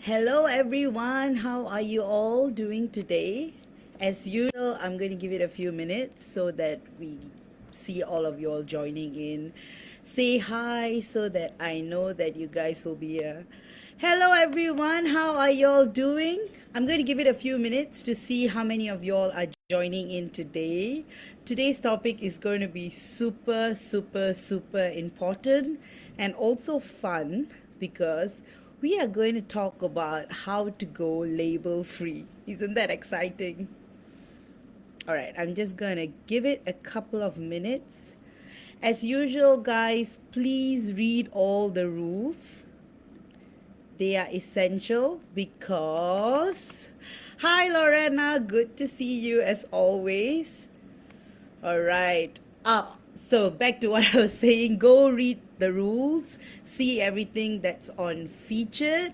Hello, everyone. How are you all doing today? As usual, I'm going to give it a few minutes so that we see all of you all joining in. Say hi so that I know that you guys will be here. Hello, everyone. How are you all doing? I'm going to give it a few minutes to see how many of you all are joining in today. Today's topic is going to be super, super, super important and also fun because we are going to talk about how to go label free. Isn't that exciting? All right, I'm just going to give it a couple of minutes. As usual, guys, please read all the rules. They are essential because. Hi, Lorena. Good to see you as always. All right. So back to what I was saying. Go read the rules, see everything that's on featured.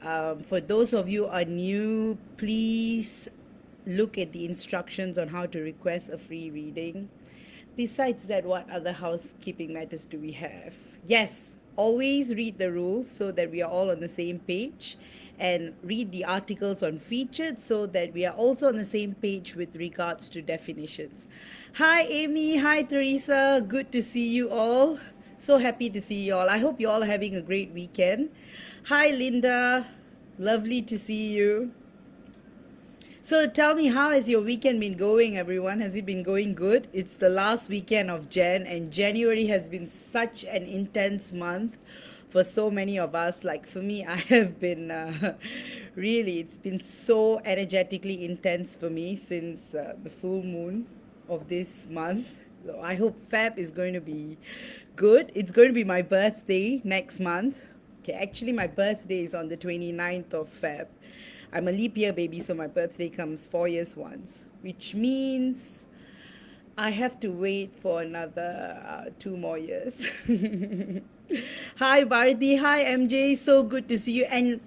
For those of you who are new, please look at the instructions on how to request a free reading. Besides that, what other housekeeping matters do we have? Yes, always read the rules so that we are all on the same page, and read the articles on featured so that we are also on the same page with regards to definitions. Hi, Amy. Hi, Teresa. Good to see you all. So happy to see you all. I hope you all are having a great weekend. Hi, Linda. Lovely to see you. So tell me, how has your weekend been going, everyone? Has it been going good? It's the last weekend of Jan, and January has been such an intense month for so many of us. Like for me, I have been really, it's been so energetically intense for me since the full moon of this month. So I hope Feb is going to be good. It's going to be my birthday next month. Okay, actually, my birthday is on the 29th of Feb. I'm a leap year baby, so my birthday comes 4 years once, which means I have to wait for another 2 more years. Hi, Bharati. Hi, MJ. So good to see you. And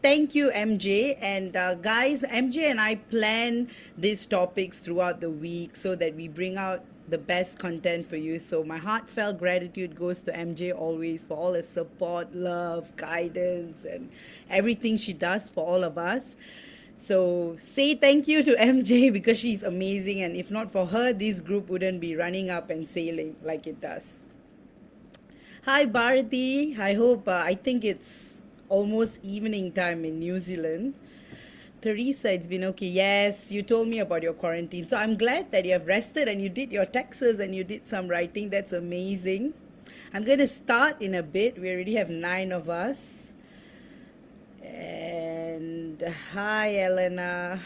thank you, MJ. And guys, MJ and I plan these topics throughout the week so that we bring out the best content for you. So my heartfelt gratitude goes to MJ always for all the support, love, guidance, and everything she does for all of us. So say thank you to MJ because she's amazing, and if not for her, this group wouldn't be running up and sailing like it does. Hi, Bharati. I hope, I think it's almost evening time in New Zealand. Teresa, it's been okay. Yes, you told me about your quarantine. So I'm glad that you have rested and you did your taxes and you did some writing. That's amazing. I'm going to start in a bit. We already have 9 of us. And hi, Elena.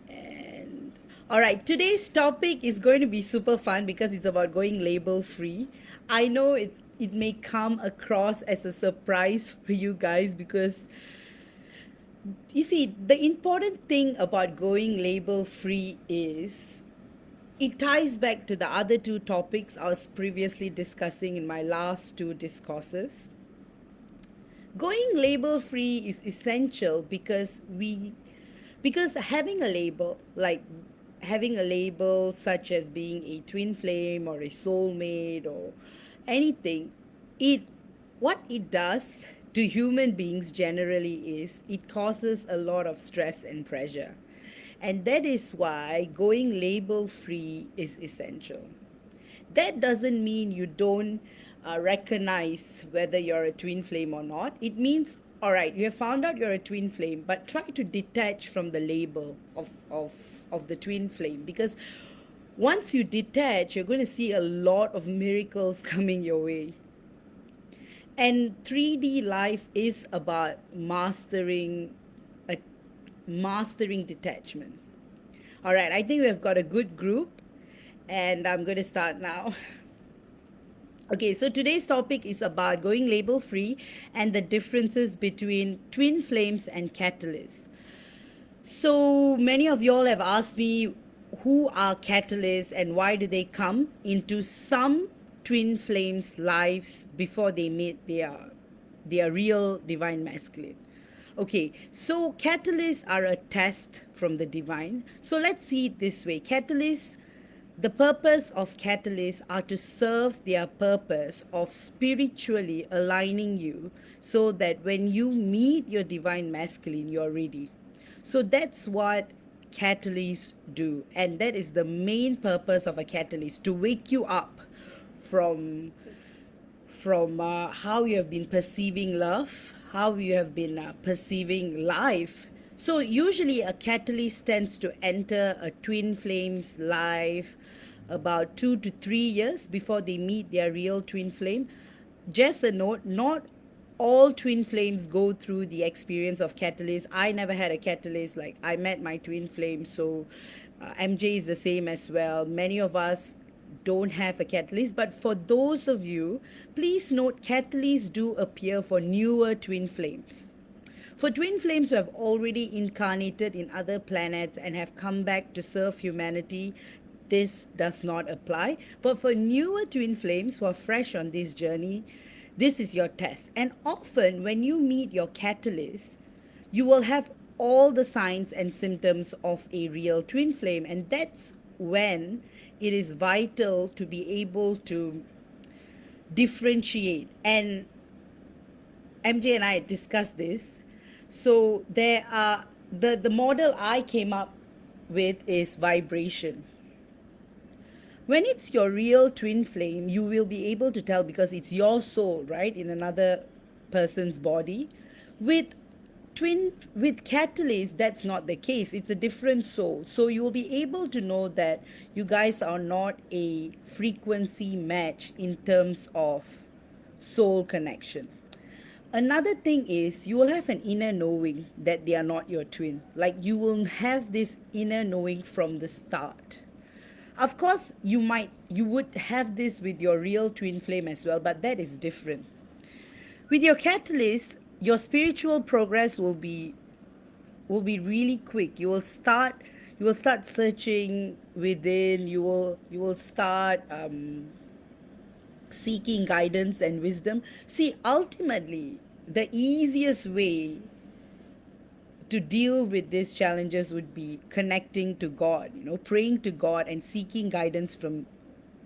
And all right, today's topic is going to be super fun because it's about going label free. I know it may come across as a surprise for you guys because you see, the important thing about going label free is it ties back to the other two topics I was previously discussing in my last two discourses. Going label free is essential because having a label, like having a label such as being a twin flame or a soulmate or anything, it what it does to human beings generally is it causes a lot of stress and pressure. And that is why going label free is essential. That doesn't mean you don't recognize whether you're a twin flame or not. It means, all right, you have found out you're a twin flame, but try to detach from the label of the twin flame, because once you detach, you're going to see a lot of miracles coming your way. And 3D life is about a mastering detachment. All right, I think we've got a good group, and I'm going to start now. Okay, so today's topic is about going label free and the differences between twin flames and catalysts. So many of y'all have asked me who are catalysts and why do they come into some twin flames' lives before they meet their real divine masculine. Okay, so catalysts are a test from the divine. So let's see it this way. Catalysts The purpose of catalysts are to serve their purpose of spiritually aligning you so that when you meet your divine masculine, you're ready. So that's what catalysts do. And that is the main purpose of a catalyst, to wake you up from how you have been perceiving love, how you have been perceiving life. So usually a catalyst tends to enter a twin flame's life about 2 to 3 years before they meet their real twin flame. Just a note, not all twin flames go through the experience of catalyst. I never had a catalyst. Like, I met my twin flame, so MJ is the same as well. Many of us don't have a catalyst, but for those of you, please note catalysts do appear for newer twin flames. For twin flames who have already incarnated in other planets and have come back to serve humanity, this does not apply. But for newer twin flames who are fresh on this journey, this is your test. And often when you meet your catalyst, you will have all the signs and symptoms of a real twin flame. And that's when it is vital to be able to differentiate. And MJ and I discussed this. So there are the model I came up with is vibration. When it's your real twin flame, you will be able to tell because it's your soul, right, in another person's body. With catalyst, that's not the case. It's a different soul. So you will be able to know that you guys are not a frequency match in terms of soul connection. Another thing is you will have an inner knowing that they are not your twin. Like, you will have this inner knowing from the start. Of course, you would have this with your real twin flame as well, but that is different. With your catalyst, your spiritual progress will be really quick. You will start searching within. You will start seeking guidance and wisdom. See, ultimately, the easiest way to deal with these challenges would be connecting to God, praying to God and seeking guidance from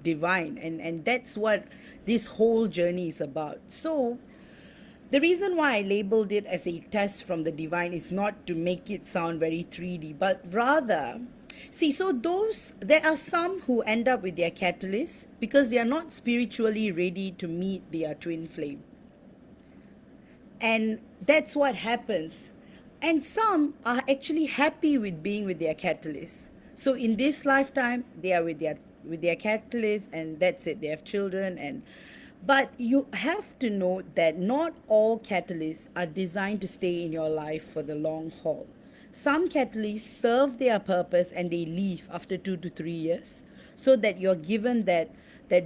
divine. And that's what this whole journey is about. So the reason why I labeled it as a test from the divine is not to make it sound very 3D, but rather, there are some who end up with their catalyst because they are not spiritually ready to meet their twin flame. And that's what happens. And some are actually happy with being with their catalyst. So in this lifetime, they are with their catalyst, and that's it. They have children, but you have to know that not all catalysts are designed to stay in your life for the long haul. Some catalysts serve their purpose and they leave after 2 to 3 years, so that you're given that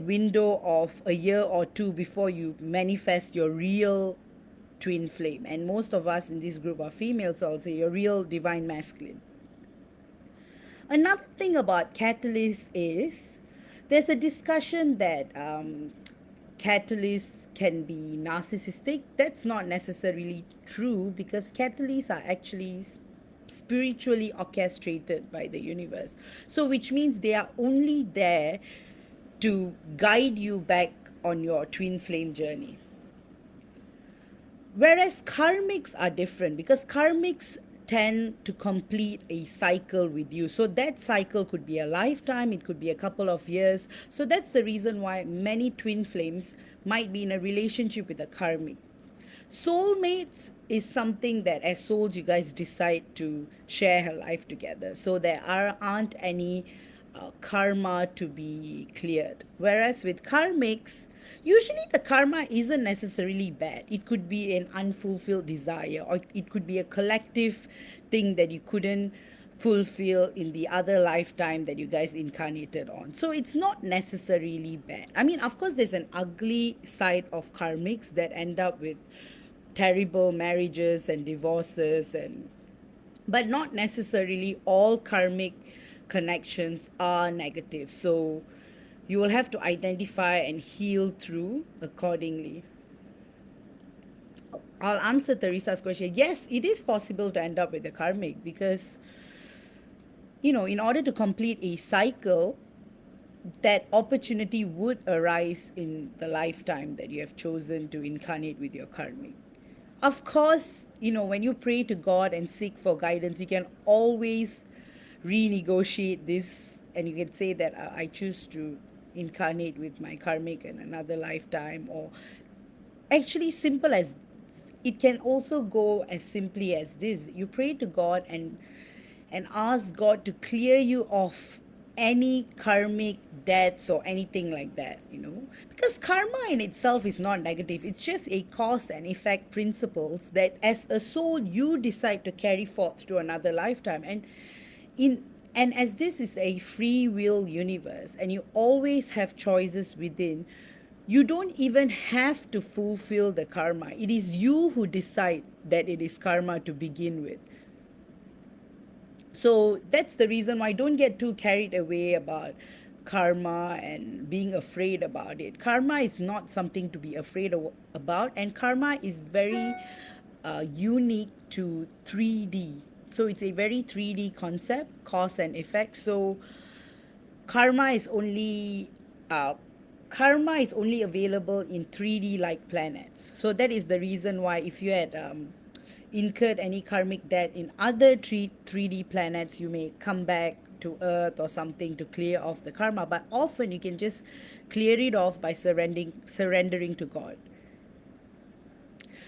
window of a year or two before you manifest your real twin flame. And most of us in this group are females, so I'll say your real divine masculine. Another thing about catalysts is there's a discussion that catalysts can be narcissistic. That's not necessarily true, because catalysts are actually spiritually orchestrated by the universe. So which means they are only there to guide you back on your twin flame journey. Whereas karmics are different, because karmics tend to complete a cycle with you. So that cycle could be a lifetime, it could be a couple of years. So that's the reason why many twin flames might be in a relationship with a karmic. Soulmates is something that as souls you guys decide to share her life together. So there aren't any karma to be cleared. Whereas with karmics, usually the karma isn't necessarily bad. It could be an unfulfilled desire, or it could be a collective thing that you couldn't fulfill in the other lifetime that you guys incarnated on. So it's not necessarily bad. I mean, of course, there's an ugly side of karmics that end up with terrible marriages and divorces, but not necessarily all karmic connections are negative. So you will have to identify and heal through accordingly. I'll answer Teresa's question. Yes, it is possible to end up with a karmic, because in order to complete a cycle, that opportunity would arise in the lifetime that you have chosen to incarnate with your karmic. Of course, when you pray to God and seek for guidance, you can always renegotiate this, and you can say that I choose to incarnate with my karmic in another lifetime, or actually simple as it can also go as simply as this. You pray to God and ask God to clear you of any karmic debts or anything like that, because karma in itself is not negative. It's just a cause and effect principles that as a soul you decide to carry forth to another lifetime. In and as this is a free will universe and you always have choices within, you don't even have to fulfill the karma. It is you who decide that it is karma to begin with. So that's the reason why don't get too carried away about karma and being afraid about it. Karma is not something to be afraid about, and karma is very unique to 3D. So it's a very 3D concept, cause and effect. So karma is only uh, karma is only available in 3D like planets. So that is the reason why if you had incurred any karmic debt in other 3D planets, you may come back to Earth or something to clear off the karma. But often you can just clear it off by surrendering to God.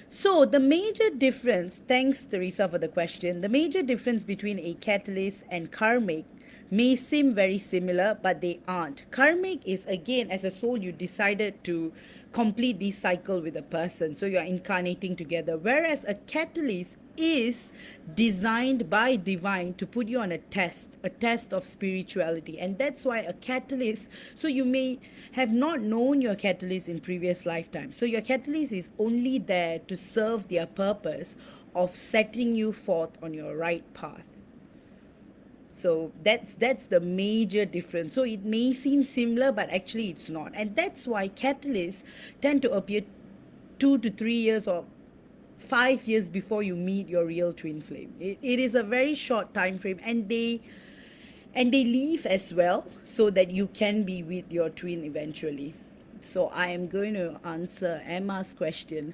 So the major difference, thanks Teresa for the question, the major difference between a catalyst and karmic may seem very similar, but they aren't. Karmic is, again, as a soul, you decided to complete this cycle with a person, so you're incarnating together. Whereas a catalyst is designed by divine to put you on a test of spirituality. And that's why a catalyst, so you may have not known your catalyst in previous lifetimes. So your catalyst is only there to serve their purpose of setting you forth on your right path. So that's the major difference. So it may seem similar, but actually it's not. And that's why catalysts tend to appear 2 to 3 years or 5 years before you meet your real twin flame. It is a very short time frame, and they leave as well so that you can be with your twin eventually. So I am going to answer Emma's question.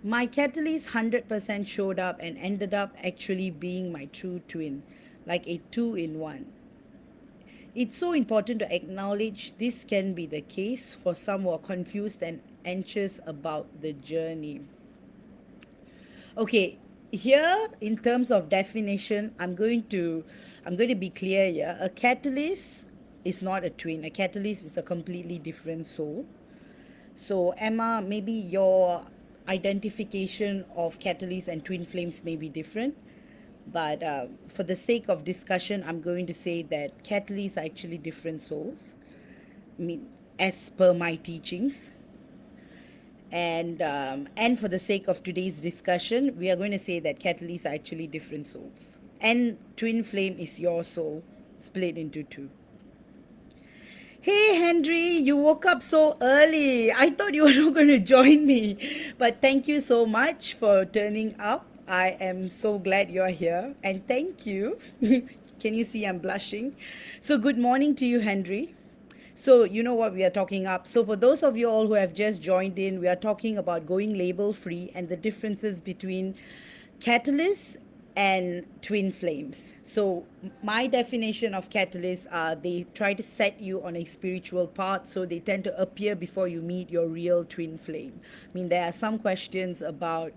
My catalyst 100% showed up and ended up actually being my true twin, like a two-in-one. It's so important to acknowledge this can be the case for some who are confused and anxious about the journey. Okay, here in terms of definition, I'm going to be clear here. A catalyst is not a twin. A catalyst is a completely different soul. So Emma, maybe your identification of catalyst and twin flames may be different, but for the sake of discussion, I'm going to say that catalysts are actually different souls. I mean, as per my teachings. And for the sake of today's discussion, we are going to say that catalysts are actually different souls. And twin flame is your soul split into two. Hey Henry, you woke up so early. I thought you were not going to join me. But thank you so much for turning up. I am so glad you're here. And thank you. Can you see I'm blushing? So good morning to you, Henry. So you know what we are talking up. So for those of you all who have just joined in, we are talking about going label free and the differences between catalysts and twin flames. So my definition of catalysts are they try to set you on a spiritual path, so they tend to appear before you meet your real twin flame. I mean, there are some questions about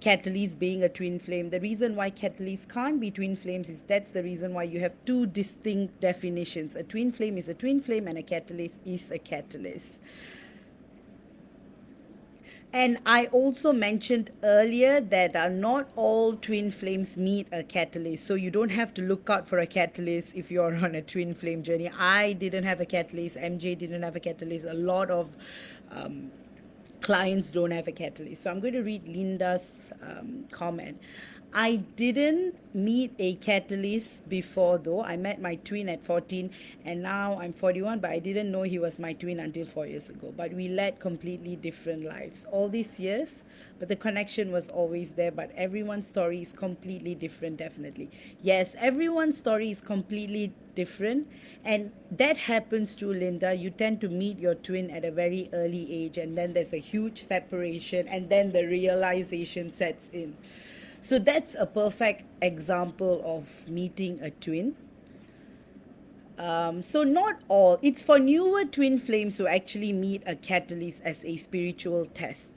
catalyst being a twin flame. The reason why catalysts can't be twin flames is that's the reason why you have two distinct definitions. A twin flame is a twin flame and a catalyst is a catalyst. And I also mentioned earlier that not all twin flames meet a catalyst. So you don't have to look out for a catalyst if you're on a twin flame journey. I didn't have a catalyst. MJ didn't have a catalyst. A lot of clients don't have a catalyst. So I'm going to read Linda's comment. I didn't meet a catalyst before though. I met my twin at 14 and now I'm 41, but I didn't know he was my twin until 4 years ago. But we led completely different lives. All these years, but the connection was always there. But everyone's story is completely different, definitely. Yes, everyone's story is completely different. And that happens to Linda. You tend to meet your twin at a very early age, and then there's a huge separation, and then the realization sets in. So that's a perfect example of meeting a twin. So not all. It's for newer twin flames who actually meet a catalyst as a spiritual test.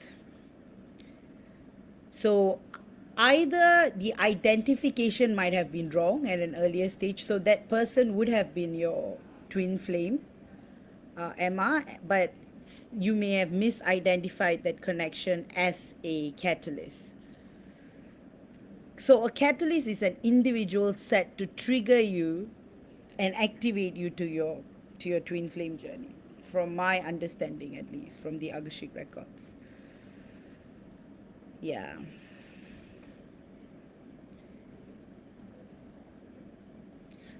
So either the identification might have been wrong at an earlier stage, so that person would have been your twin flame, Emma, but you may have misidentified that connection as a catalyst. So a catalyst is an individual set to trigger you and activate you to your twin flame journey, from my understanding, at least from the Akashic records. Yeah.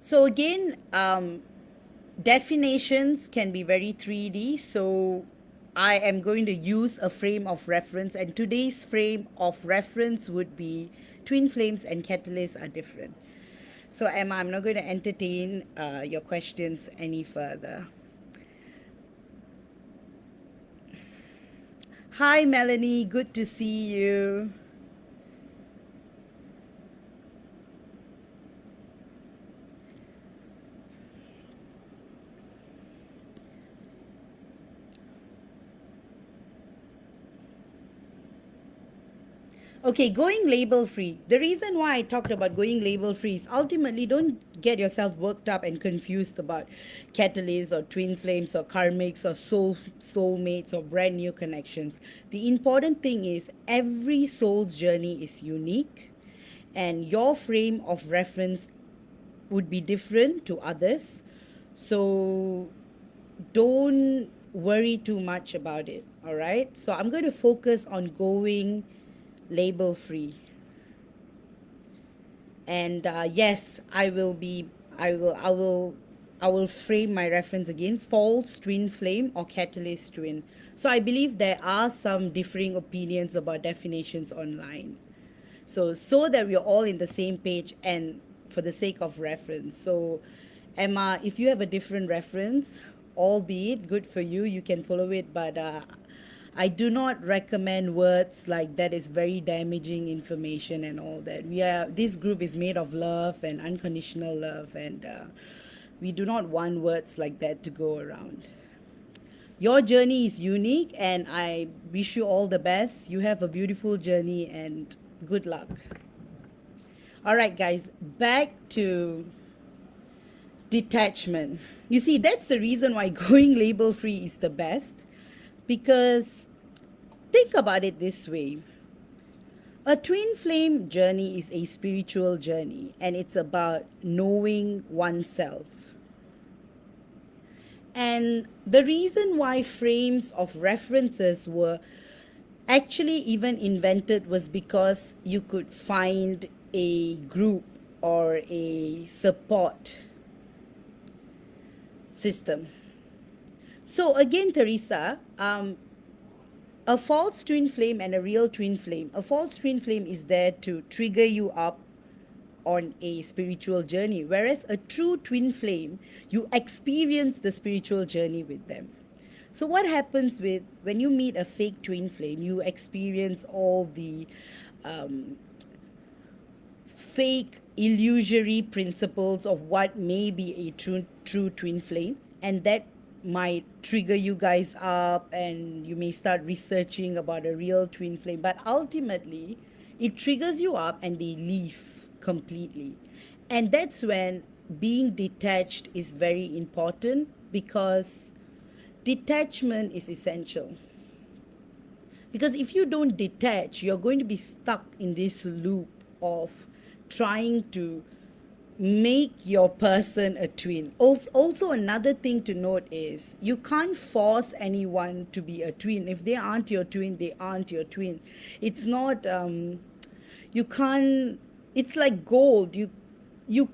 So again, definitions can be very 3D. So I am going to use a frame of reference, and today's frame of reference would be twin flames and catalysts are different. So Emma, I'm not going to entertain your questions any further. Hi Melanie, good to see you. Okay, going label free. The reason why I talked about going label free is ultimately don't get yourself worked up and confused about catalysts or twin flames or karmics or soulmates or brand new connections. The important thing is every soul's journey is unique, and your frame of reference would be different to others. So don't worry too much about it. All right. So I'm going to focus on going label free. And yes, I will frame my reference again: false twin flame or catalyst twin. So I believe there are some differing opinions about definitions online. So that we're all in the same page and for the sake of reference. So Emma, if you have a different reference, albeit good for you, you can follow it, but I do not recommend words like that is very damaging information and all that. This group is made of love and unconditional love, and we do not want words like that to go around. Your journey is unique, and I wish you all the best. You have a beautiful journey, and good luck. All right, guys, back to detachment. You see, that's the reason why going label free is the best, because think about it this way: a twin flame journey is a spiritual journey, and it's about knowing oneself. And the reason why frames of references were actually even invented was because you could find a group or a support system. So again, Teresa, a false twin flame and a real twin flame. A false twin flame is there to trigger you up on a spiritual journey, whereas a true twin flame, you experience the spiritual journey with them. So what happens with when you meet a fake twin flame? You experience all the fake illusory principles of what may be a true twin flame, and that might trigger you guys up, and you may start researching about a real twin flame, but ultimately it triggers you up and they leave completely. And that's when being detached is very important, because detachment is essential. Because if you don't detach, you're going to be stuck in this loop of trying to make your person a twin. Also, another thing to note is you can't force anyone to be a twin. If they aren't your twin, they aren't your twin. It's not, you can't, it's like gold. You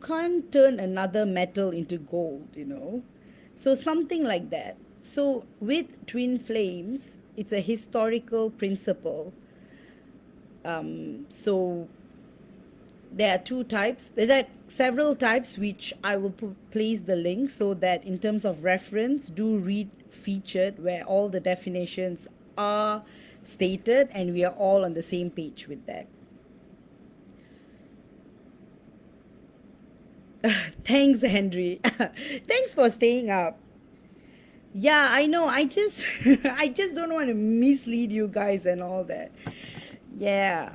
can't turn another metal into gold, you know. So something like that. So with twin flames, it's a historical principle So there are two types. There are several types, which I will place the link so that in terms of reference, do read featured where all the definitions are stated and we are all on the same page with that. Thanks, Henry. Thanks for staying up. Yeah, I know. I just I just don't want to mislead you guys and all that. Yeah.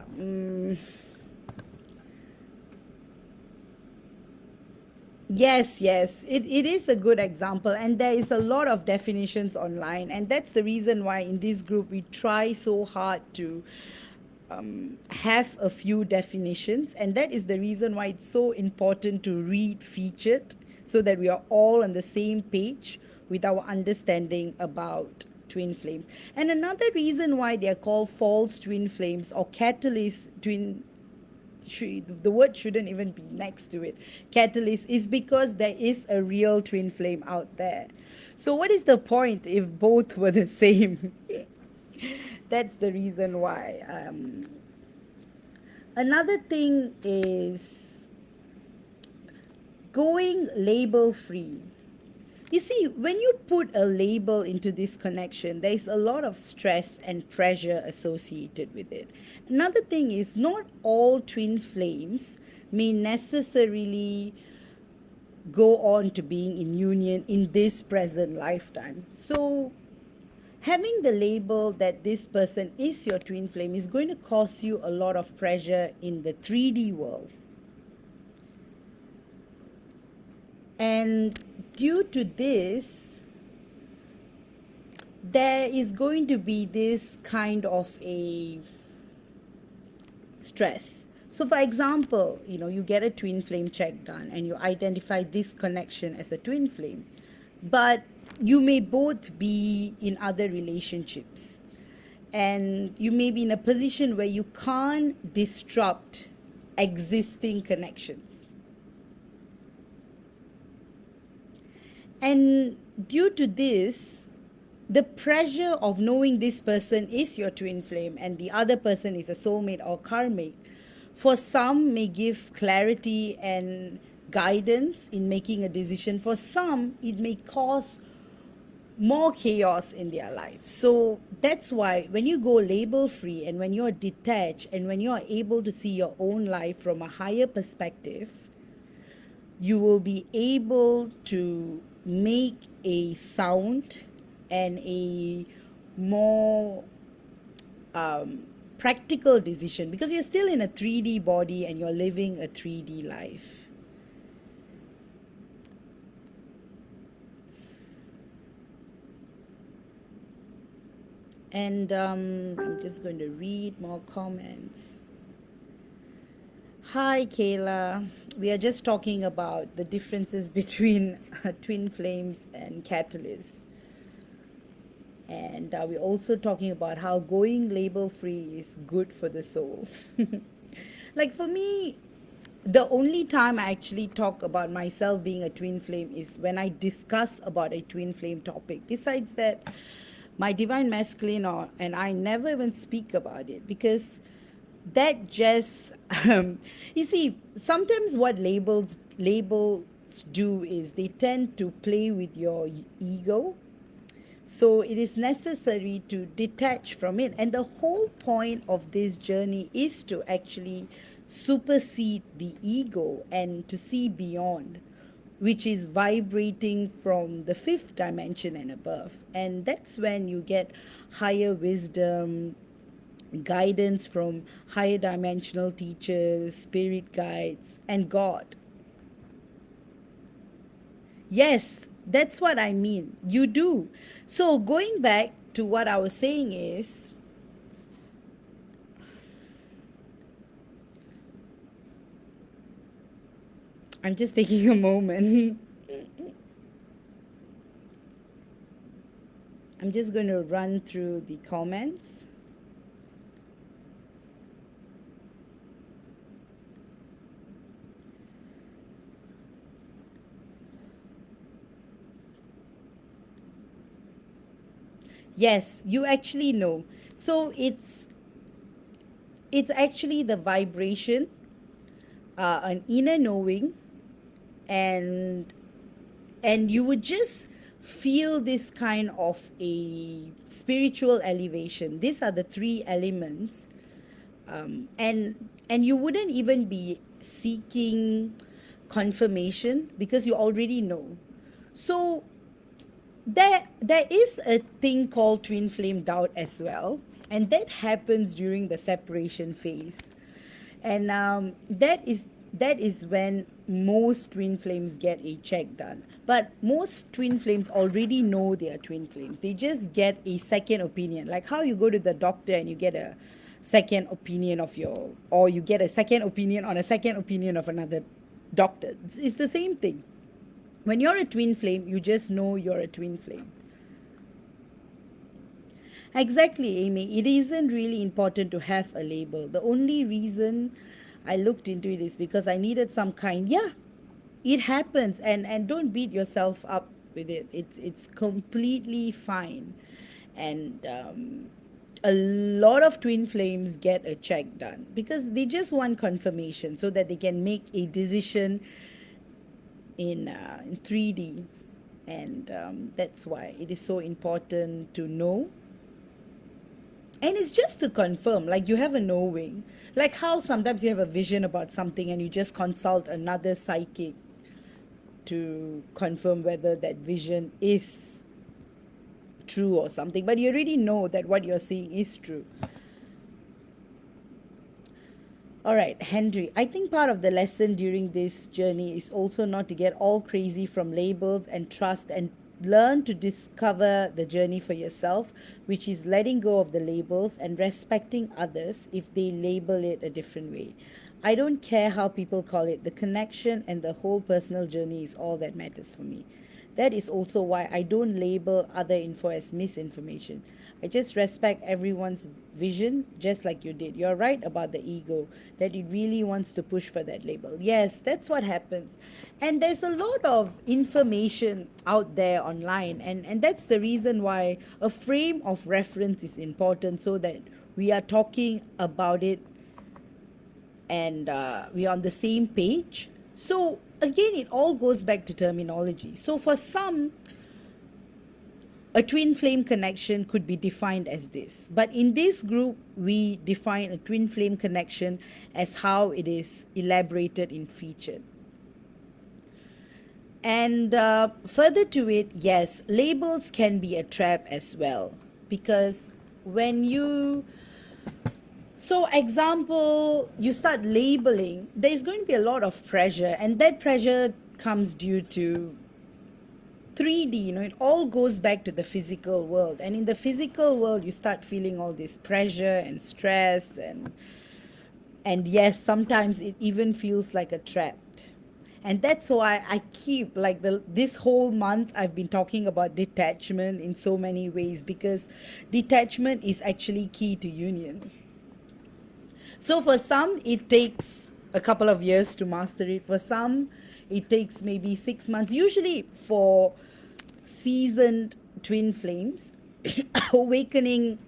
Yes, yes. It is a good example. And there is a lot of definitions online. And that's the reason why in this group we try so hard to have a few definitions. And that is the reason why it's so important to read featured so that we are all on the same page with our understanding about twin flames. And another reason why they are called false twin flames or catalyst twin, the word shouldn't even be next to it, catalyst, is because there is a real twin flame out there. So what is the point if both were the same? That's the reason why. Another thing is going label free. You see, when you put a label into this connection, there's a lot of stress and pressure associated with it. Another thing is, not all twin flames may necessarily go on to being in union in this present lifetime. So, having the label that this person is your twin flame is going to cause you a lot of pressure in the 3D world. And due to this, there is going to be this kind of a stress. So for example, you get a twin flame check done and you identify this connection as a twin flame, but you may both be in other relationships and you may be in a position where you can't disrupt existing connections. And due to this, the pressure of knowing this person is your twin flame and the other person is a soulmate or karmic, for some may give clarity and guidance in making a decision. For some, it may cause more chaos in their life. So that's why when you go label free and when you're detached and when you're able to see your own life from a higher perspective, you will be able to make a sound and a more practical decision because you're still in a 3D body and you're living a 3D life. And I'm just going to read more comments. Hi, Kayla. We are just talking about the differences between twin flames and catalysts. And we're also talking about how going label free is good for the soul. Like for me, the only time I actually talk about myself being a twin flame is when I discuss about a twin flame topic. Besides that, my divine masculine and I never even speak about it because that just you see, sometimes what labels do is they tend to play with your ego. So it is necessary to detach from it. And the whole point of this journey is to actually supersede the ego and to see beyond, which is vibrating from the fifth dimension and above. And that's when you get higher wisdom, guidance from higher dimensional teachers, spirit guides, and God. Yes, that's what I mean. You do. So, going back to what I was saying is, I'm just taking a moment. I'm just going to run through the comments. Yes, you actually know. So, it's It's actually the vibration, an inner knowing, and you would just feel this kind of a spiritual elevation. These are the three elements, and you wouldn't even be seeking confirmation because you already know. So there is a thing called twin flame doubt as well, and that happens during the separation phase. And that is when most twin flames get a check done. But most twin flames already know they are twin flames. They just get a second opinion, like how you go to the doctor and you get a second opinion of your, or you get a second opinion on a second opinion of another doctor. It's the same thing. When you're a twin flame, you just know you're a twin flame. Exactly, Amy. It isn't really important to have a label. The only reason I looked into it is because I needed some kind. Yeah, it happens, and don't beat yourself up with it. It's completely fine, and a lot of twin flames get a check done because they just want confirmation so that they can make a decision in 3D, and that's why it is so important to know. And it's just to confirm, like you have a knowing, like how sometimes you have a vision about something and you just consult another psychic to confirm whether that vision is true or something, but you already know that what you're seeing is true. All right, Henry, I think part of the lesson during this journey is also not to get all crazy from labels and trust and learn to discover the journey for yourself, which is letting go of the labels and respecting others if they label it a different way. I don't care how people call it, the connection and the whole personal journey is all that matters for me. That is also why I don't label other info as misinformation. I just respect everyone's vision, just like you did. You're right about the ego, that it really wants to push for that label. Yes, that's what happens. And there's a lot of information out there online, and that's the reason why a frame of reference is important so that we are talking about it and we're on the same page. So, again, it all goes back to terminology. So, for some, a twin flame connection could be defined as this. But in this group, we define a twin flame connection as how it is elaborated in featured. And further to it, yes, labels can be a trap as well. Because when you, so example, you start labeling, there's going to be a lot of pressure, and that pressure comes due to 3D, it all goes back to the physical world. And in the physical world, you start feeling all this pressure and stress, and yes, sometimes it even feels like a trap. And that's why I keep like this whole month I've been talking about detachment in so many ways, because detachment is actually key to union. So for some, it takes a couple of years to master it. For some, it takes maybe 6 months. Usually for seasoned twin flames, awakening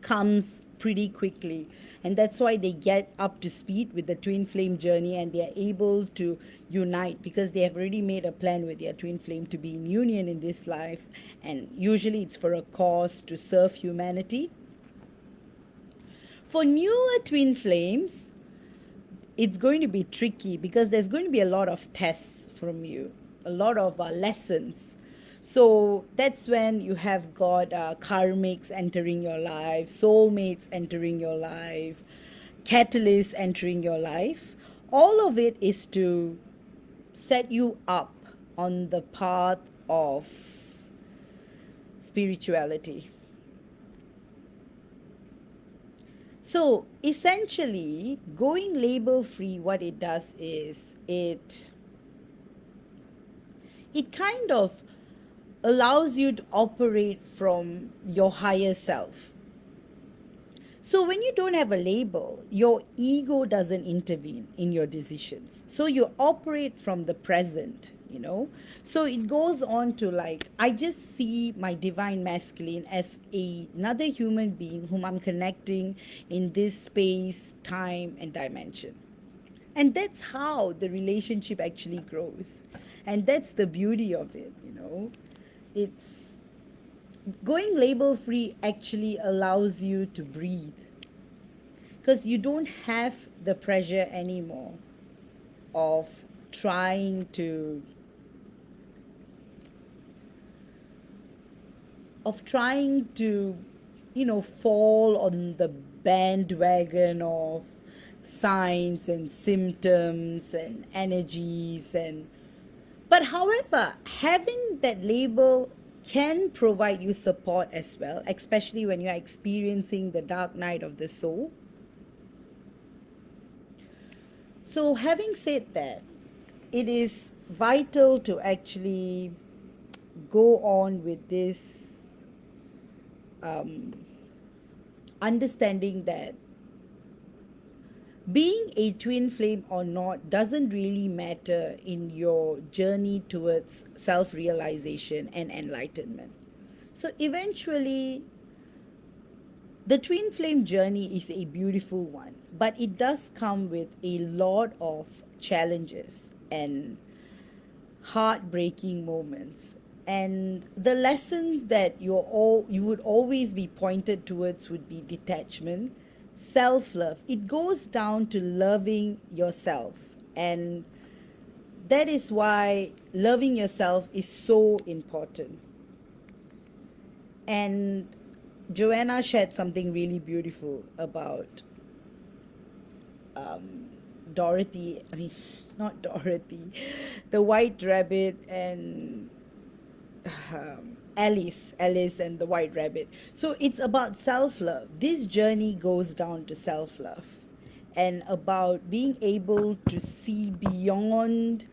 comes pretty quickly. And that's why they get up to speed with the twin flame journey, and they are able to unite because they have already made a plan with their twin flame to be in union in this life. And usually it's for a cause to serve humanity. For newer twin flames, it's going to be tricky because there's going to be a lot of tests from you, a lot of lessons. So that's when you have got karmics entering your life, soulmates entering your life, catalysts entering your life. All of it is to set you up on the path of spirituality. So essentially, going label free, what it does is it kind of allows you to operate from your higher self. So when you don't have a label, your ego doesn't intervene in your decisions. So you operate from the present, you know. So it goes on to like, I just see my divine masculine as another human being whom I'm connecting in this space, time, and dimension. And that's how the relationship actually grows. And that's the beauty of it, you know. It's going label free actually allows you to breathe because you don't have the pressure anymore of trying to fall on the bandwagon of signs and symptoms and energies. And but however, having that label can provide you support as well, especially when you are experiencing the dark night of the soul. So, having said that, it is vital to actually go on with this um, understanding that being a twin flame or not doesn't really matter in your journey towards self realization and enlightenment. So, eventually, the twin flame journey is a beautiful one, but it does come with a lot of challenges and heartbreaking moments. And the lessons that you would always be pointed towards would be detachment, self-love. It goes down to loving yourself. And that is why loving yourself is so important. And Joanna shared something really beautiful about um, Dorothy. I mean, not Dorothy, the White Rabbit and Alice and the White Rabbit. So it's about self love. This journey goes down to self love and about being able to see beyond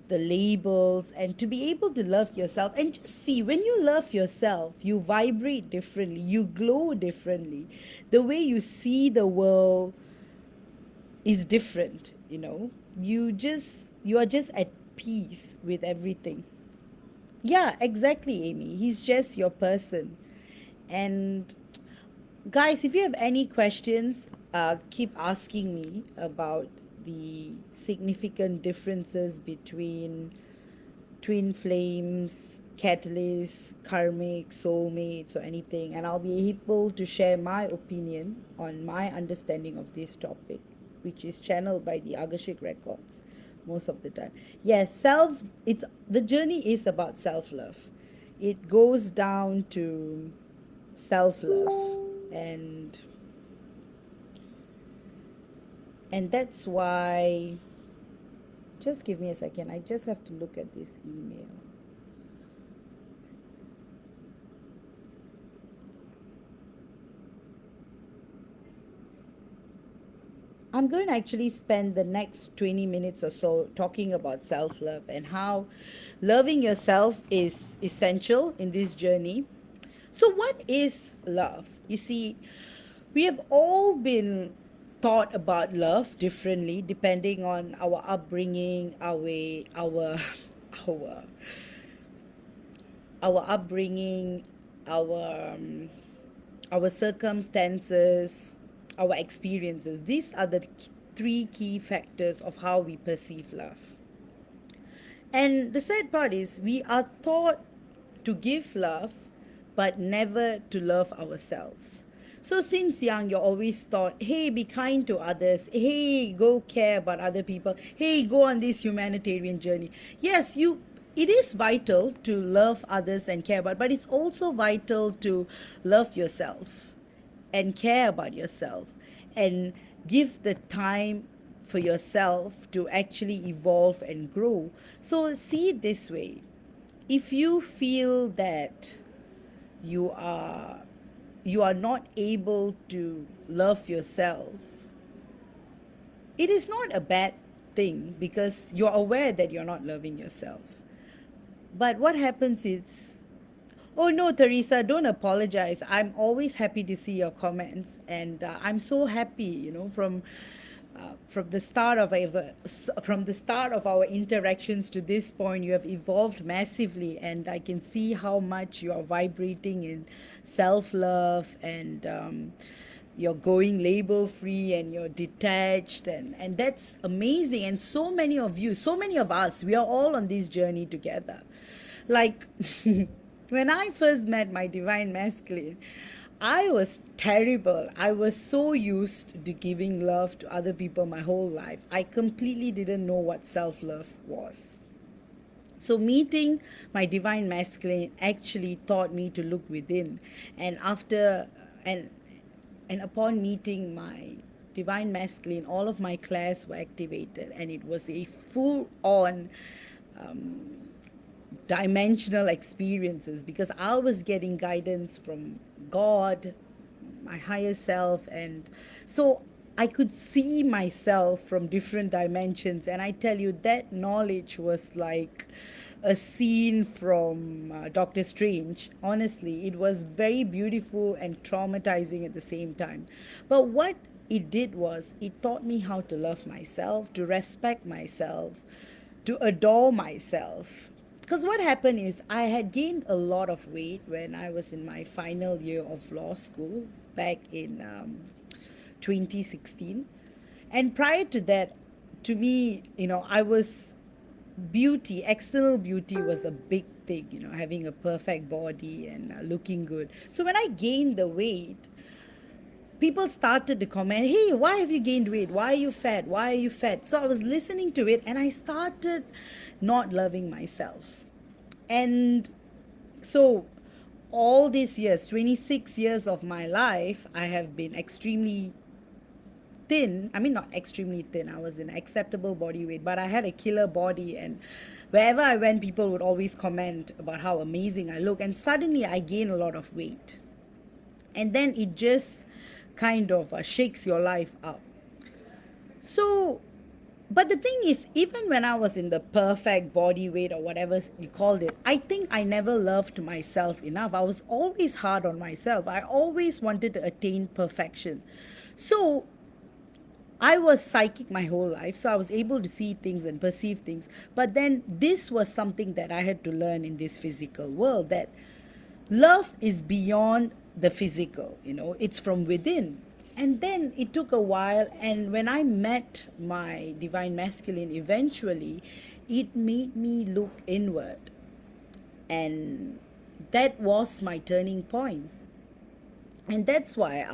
the labels and to be able to love yourself and just see when you love yourself, you vibrate differently, you glow differently. The way you see the world is different, you know. You are just at peace with everything. Yeah, exactly, Amy. He's just your person. And guys, if you have any questions, keep asking me about the significant differences between twin flames, catalysts, karmic, soulmates, or anything, and I'll be able to share my opinion on my understanding of this topic, which is channeled by the Agashik records most of the time. Yes, it's the journey is about self-love. It goes down to self-love, and that's why, just give me a second. I just have to look at this email. I'm going to actually spend the next 20 minutes or so talking about self love and how loving yourself is essential in this journey. So, what is love? You see, we have all been taught about love differently depending on our upbringing, our our upbringing, our our circumstances, our experiences. These are the three key factors of how we perceive love. And the sad part is, we are taught to give love, but never to love ourselves. So, since young, you're always taught, hey, be kind to others. Hey, go care about other people. Hey, go on this humanitarian journey. Yes, it is vital to love others and care about, but it's also vital to love yourself and care about yourself and give the time for yourself to actually evolve and grow. So see it this way. If you feel that you are not able to love yourself, it is not a bad thing because you're aware that you're not loving yourself. But what happens is, Oh no, Teresa, don't apologize. I'm always happy to see your comments, and I'm so happy, from the start of from the start of our interactions to this point, you have evolved massively, and I can see how much you are vibrating in self-love, and you're going label free, and you're detached, and that's amazing. And so many of you, so many of us, we are all on this journey together. Like, when I first met my divine masculine, I was terrible. I was so used to giving love to other people my whole life. I completely didn't know what self love was. So, meeting my divine masculine actually taught me to look within. And and, and upon meeting my divine masculine, all of my clairs were activated, and it was a full on dimensional experiences, because I was getting guidance from God, my higher self, and so I could see myself from different dimensions. And I tell you, that knowledge was like a scene from Doctor Strange. Honestly, it was very beautiful and traumatizing at the same time. But what it did was, it taught me how to love myself, to respect myself, to adore myself. Because what happened is, I had gained a lot of weight when I was in my final year of law school back in 2016. And prior to that, to me, I was beauty, external beauty was a big thing, having a perfect body and looking good. So when I gained the weight, people started to comment, hey, why have you gained weight? Why are you fat? Why are you fat? So I was listening to it, and I started not loving myself. And so all these years, 26 years of my life, I have been extremely thin. I mean, not extremely thin. I was in acceptable body weight, but I had a killer body. And wherever I went, people would always comment about how amazing I look. And suddenly I gained a lot of weight. And then it just kind of shakes your life up. So, but the thing is, even when I was in the perfect body weight or whatever you called it, I think I never loved myself enough. I was always hard on myself. I always wanted to attain perfection. So I was psychic my whole life, so I was able to see things and perceive things. But then this was something that I had to learn in this physical world, that love is beyond the physical, it's from within. And then it took a while, and when I met my divine masculine eventually, it made me look inward. And that was my turning point. And that's why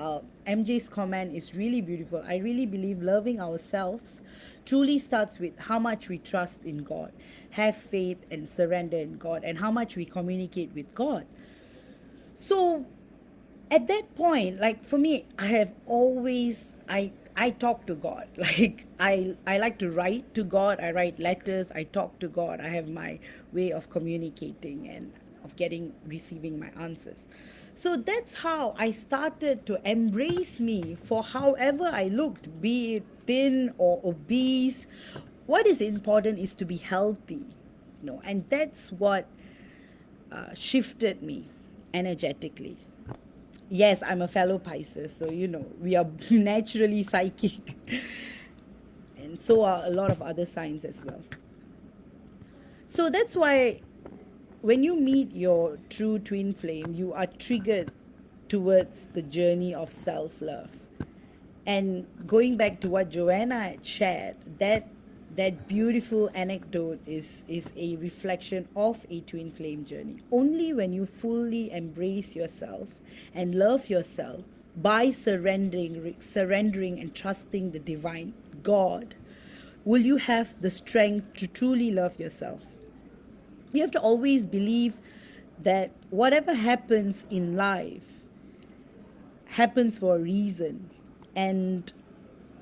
MJ's comment is really beautiful. I really believe loving ourselves truly starts with how much we trust in God, have faith and surrender in God, and how much we communicate with God. So at that point, like for me, I have always I talk to God. Like I like to write to God. I write letters. I talk to God. I have my way of communicating and of receiving my answers. So that's how I started to embrace me for however I looked, be it thin or obese. What is important is to be healthy, and that's what shifted me energetically. Yes, I'm a fellow Pisces, so we are naturally psychic, and so are a lot of other signs as well. So that's why when you meet your true twin flame, you are triggered towards the journey of self love. And going back to what Joanna had shared, that beautiful anecdote is a reflection of a twin flame journey. Only when you fully embrace yourself and love yourself by surrendering and trusting the divine God, will you have the strength to truly love yourself. You have to always believe that whatever happens in life happens for a reason. And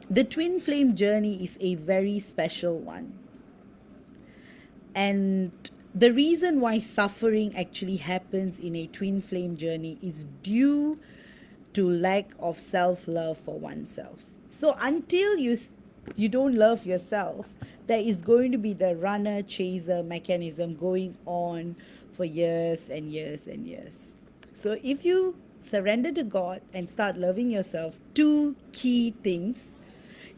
the twin flame journey is a very special one. And the reason why suffering actually happens in a twin flame journey is due to lack of self love for oneself. So until you you don't love yourself, there is going to be the runner chaser mechanism going on for years and years and years. So if you surrender to God and start loving yourself, two key things,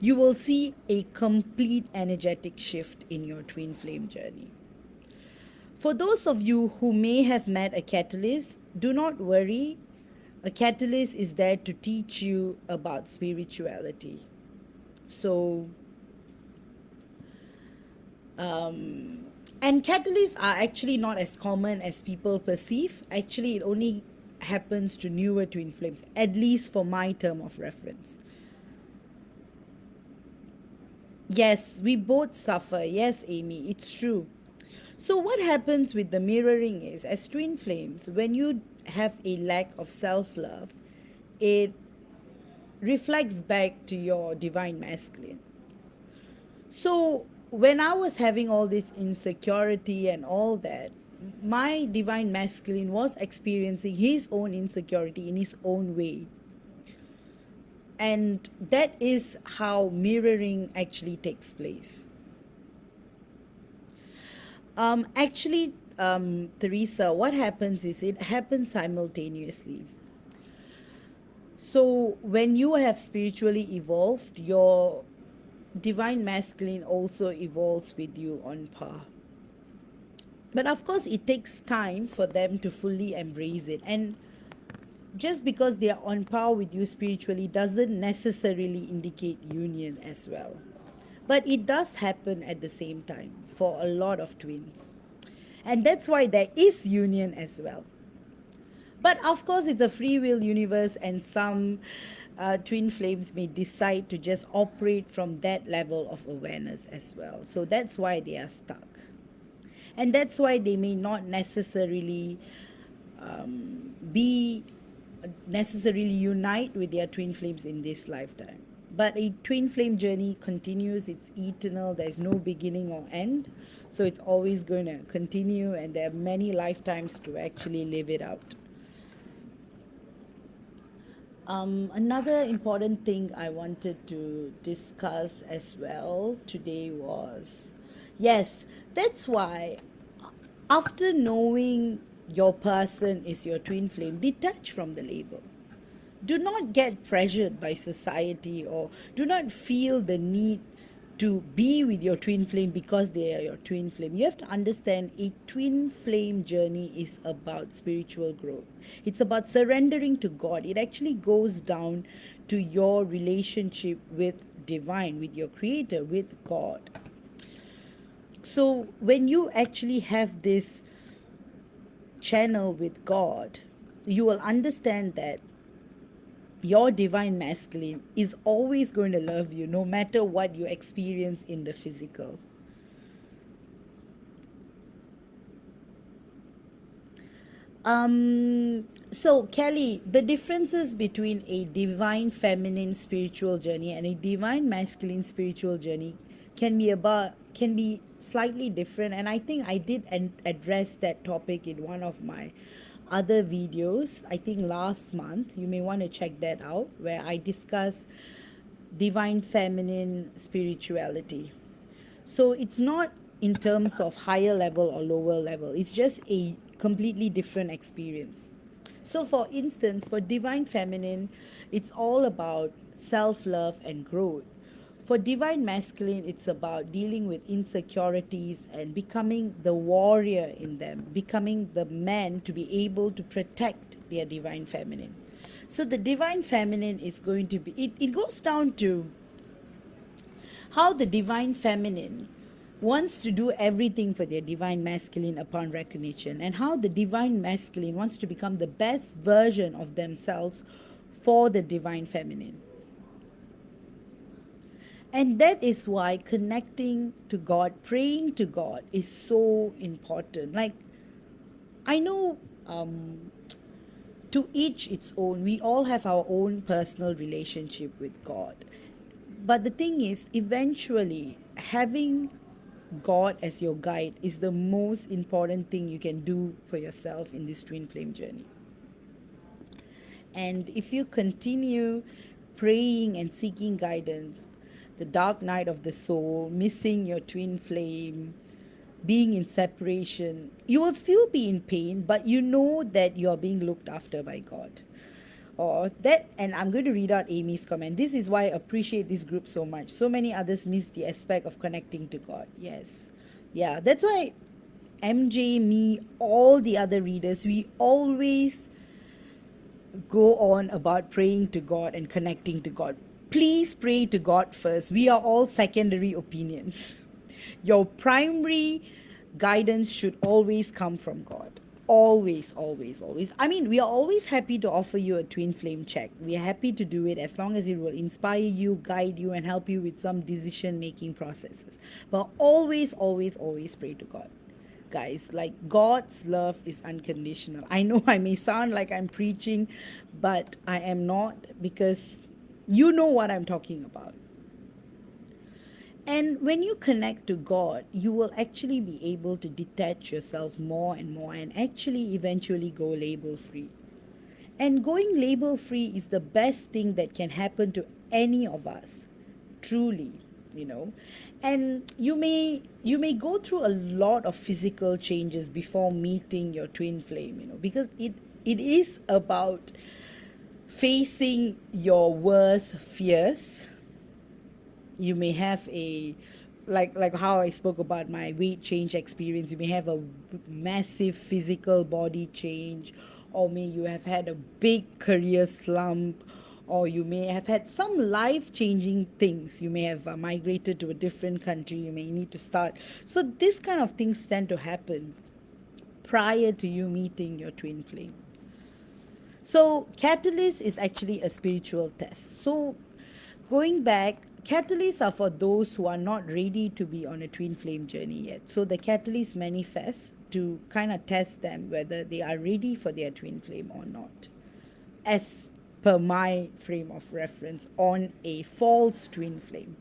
you will see a complete energetic shift in your twin flame journey. For those of you who may have met a catalyst, do not worry. A catalyst is there to teach you about spirituality. So, and catalysts are actually not as common as people perceive. Actually, it only happens to newer twin flames, at least for my term of reference. Yes, we both suffer. Yes, Amy, it's true. So, what happens with the mirroring is, as twin flames, when you have a lack of self love, it reflects back to your divine masculine. So, when I was having all this insecurity and all that, my divine masculine was experiencing his own insecurity in his own way. And that is how mirroring actually takes place. Teresa, what happens is it happens simultaneously. So when you have spiritually evolved, your divine masculine also evolves with you on par. But of course, it takes time for them to fully embrace it. And just because they are on par with you spiritually doesn't necessarily indicate union as well. But it does happen at the same time for a lot of twins. And that's why there is union as well. But of course, it's a free will universe, and some twin flames may decide to just operate from that level of awareness as well. So that's why they are stuck. And that's why they may not necessarily be necessarily unite with their twin flames in this lifetime. But a twin flame journey continues, it's eternal, there's no beginning or end. So it's always going to continue, and there are many lifetimes to actually live it out. Another important thing I wanted to discuss as well today was, yes, that's why after knowing your person is your twin flame, detach from the label. Do not get pressured by society, or do not feel the need to be with your twin flame because they are your twin flame. You have to understand a twin flame journey is about spiritual growth. It's about surrendering to God. It actually goes down to your relationship with divine, with your creator, with God. So when you actually have this channel with God, you will understand that your divine masculine is always going to love you no matter what you experience in the physical. So Kelly, the differences between a divine feminine spiritual journey and a divine masculine spiritual journey can be slightly different, and I think I did address that topic in one of my other videos, I think last month. You may want to check that out, where I discuss divine feminine spirituality. So it's not in terms of higher level or lower level, it's just a completely different experience. So, for instance, for divine feminine, it's all about self love and growth. For divine masculine, it's about dealing with insecurities and becoming the warrior in them, becoming the man to be able to protect their divine feminine. So, the divine feminine is going to be, it goes down to how the divine feminine wants to do everything for their divine masculine upon recognition, and how the divine masculine wants to become the best version of themselves for the divine feminine. And that is why connecting to God, praying to God is so important. Like, I know to each its own, we all have our own personal relationship with God. But the thing is, eventually, having God as your guide is the most important thing you can do for yourself in this twin flame journey. And if you continue praying and seeking guidance, the dark night of the soul, missing your twin flame, being in separation. You will still be in pain, but you know that you're being looked after by God. Or that, and I'm going to read out Amy's comment. This is why I appreciate this group so much. So many others miss the aspect of connecting to God. Yes. Yeah, that's why MJ, me, all the other readers, we always go on about praying to God and connecting to God. Please pray to God first. We are all secondary opinions. Your primary guidance should always come from God. Always, always, always. I mean, we are always happy to offer you a twin flame check. We are happy to do it as long as it will inspire you, guide you, and help you with some decision making processes. But always, always, always pray to God, guys. Like, God's love is unconditional. I know I may sound like I'm preaching, but I am not, because you know what I'm talking about. And when you connect to God, you will actually be able to detach yourself more and more and actually eventually go label free. And going label free is the best thing that can happen to any of us, truly, you know. And you may go through a lot of physical changes before meeting your twin flame, you know, because it is about facing your worst fears. You may have a, like how I spoke about my weight change experience. You may have a massive physical body change, or may you have had a big career slump, or you may have had some life changing things. You may have migrated to a different country. You may need to start. So this kind of things tend to happen prior to you meeting your twin flame. So, catalyst is actually a spiritual test. So, going back, catalysts are for those who are not ready to be on a twin flame journey yet. So, the catalyst manifests to kind of test them whether they are ready for their twin flame or not, as per my frame of reference on a false twin flame.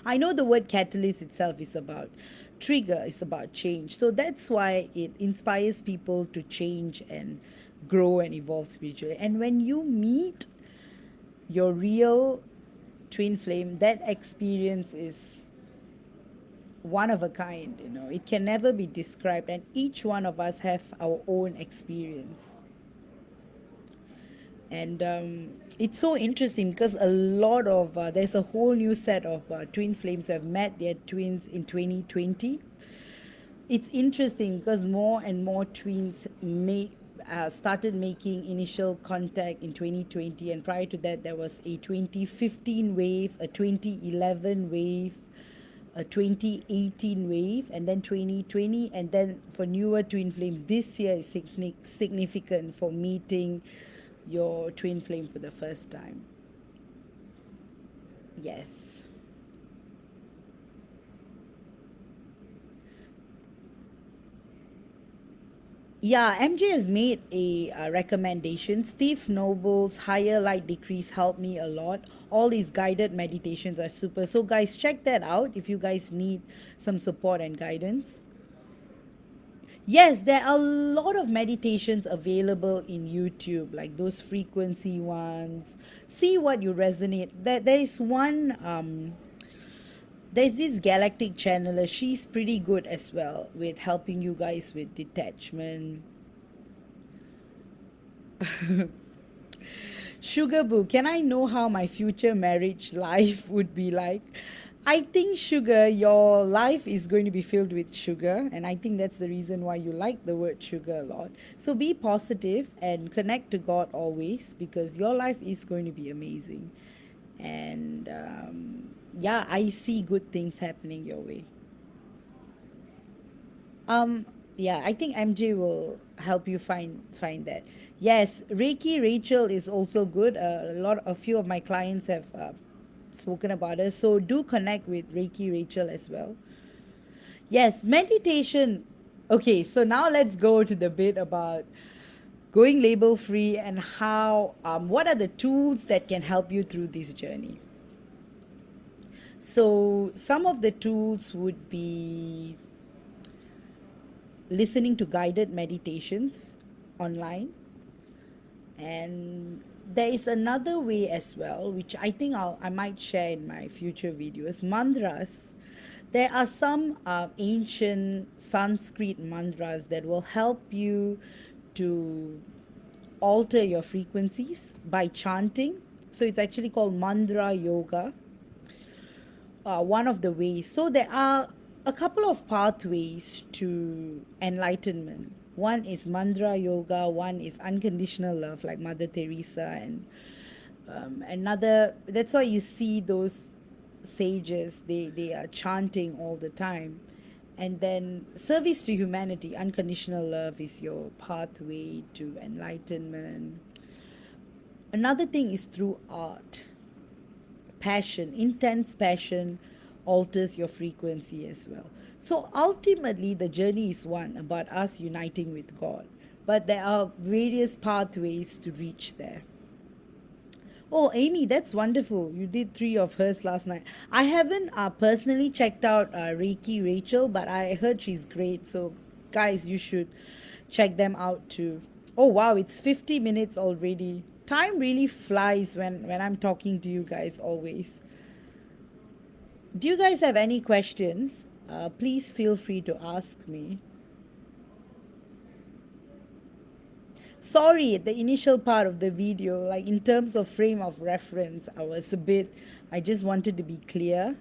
I know the word catalyst itself is about trigger, is about change. So that's why it inspires people to change and grow and evolve spiritually. And when you meet your real twin flame, that experience is one of a kind, you know. It can never be described, and each one of us have our own experience. And it's so interesting because a lot of there's a whole new set of twin flames who have met their twins in 2020. It's interesting because more and more twins started making initial contact in 2020, and prior to that there was a 2015 wave, a 2011 wave, a 2018 wave, and then 2020. And then for newer twin flames, this year is significant for meeting your twin flame for the first time. Yes. Yeah, MJ has made a recommendation. Steve Noble's Higher Light Decrease helped me a lot. All his guided meditations are super. So, guys, check that out if you guys need some support and guidance. Yes, there are a lot of meditations available in YouTube, like those frequency ones. See what you resonate. There is one. There's this galactic channeler. She's pretty good as well with helping you guys with detachment. Sugar Boo, can I know how my future marriage life would be like? I think, Sugar, your life is going to be filled with sugar, and I think that's the reason why you like the word sugar a lot. So be positive and connect to God always, because your life is going to be amazing. And yeah, I see good things happening your way. Um, yeah, I think MJ will help you find that. Yes, Reiki Rachel is also good. A few of my clients have spoken about it. So do connect with Reiki Rachel as well. Yes, meditation. Okay, so now let's go to the bit about going label free and how what are the tools that can help you through this journey. So some of the tools would be listening to guided meditations online, and there is another way as well, which I think I might share in my future videos. Mantras. There are some ancient Sanskrit mantras that will help you to alter your frequencies by chanting. So it's actually called mantra yoga, one of the ways. So there are a couple of pathways to enlightenment. One is mantra yoga, one is unconditional love, like Mother Teresa, and another. That's why you see those sages. They are chanting all the time. And then service to humanity, unconditional love is your pathway to enlightenment. Another thing is through art. Passion, intense passion alters your frequency as well. So ultimately, the journey is one about us uniting with God. But there are various pathways to reach there. Oh, Amy, that's wonderful. You did three of hers last night. I haven't personally checked out Reiki Rachel, but I heard she's great. So, guys, you should check them out too. Oh, wow, it's 50 minutes already. Time really flies when I'm talking to you guys always. Do you guys have any questions? Please feel free to ask me. Sorry, the initial part of the video, like in terms of frame of reference, I just wanted to be clear.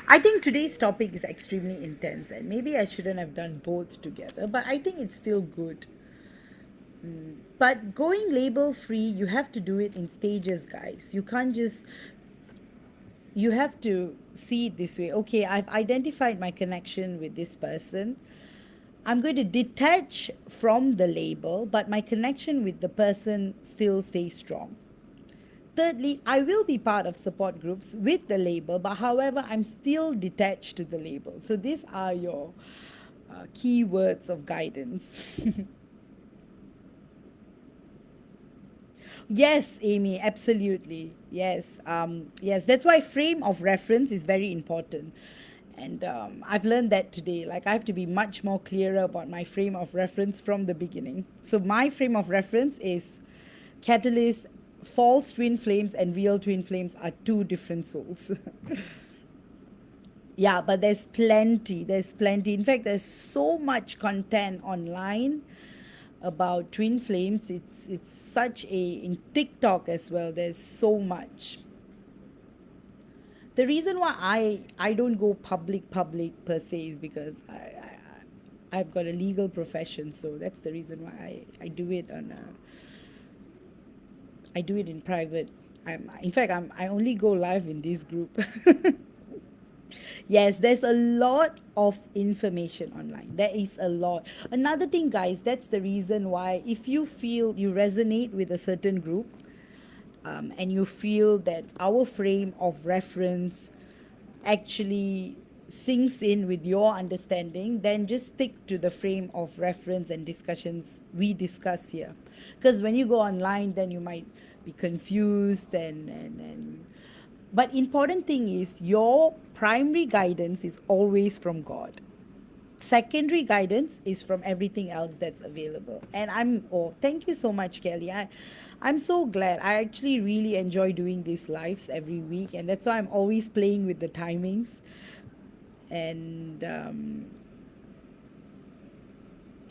I think today's topic is extremely intense, and maybe I shouldn't have done both together, but I think it's still good. But going label free, you have to do it in stages, guys. You can't just, you have to see it this way. Okay, I've identified my connection with this person. I'm going to detach from the label, but my connection with the person still stays strong. Thirdly, I will be part of support groups with the label, but however, I'm still detached to the label. So these are your key words of guidance. Yes, Amy, absolutely. Yes. Yes, that's why frame of reference is very important. And I've learned that today. Like, I have to be much more clearer about my frame of reference from the beginning. So, my frame of reference is catalyst, false twin flames, and real twin flames are two different souls. Yeah, but there's plenty. There's plenty. In fact, there's so much content online about twin flames. It's such a in TikTok as well. There's so much. The reason why I don't go public per se is because I've got a legal profession, so that's the reason why I do it on I do it in private. I only go live in this group. Yes, there's a lot of information online. There is a lot. Another thing, guys, that's the reason why if you feel you resonate with a certain group, and you feel that our frame of reference actually sinks in with your understanding, then just stick to the frame of reference and discussions we discuss here. Because when you go online, then you might be confused and but important thing is your primary guidance is always from God. Secondary guidance is from everything else that's available. And thank you so much, Kelly. I'm so glad. I actually really enjoy doing these lives every week, and that's why I'm always playing with the timings. And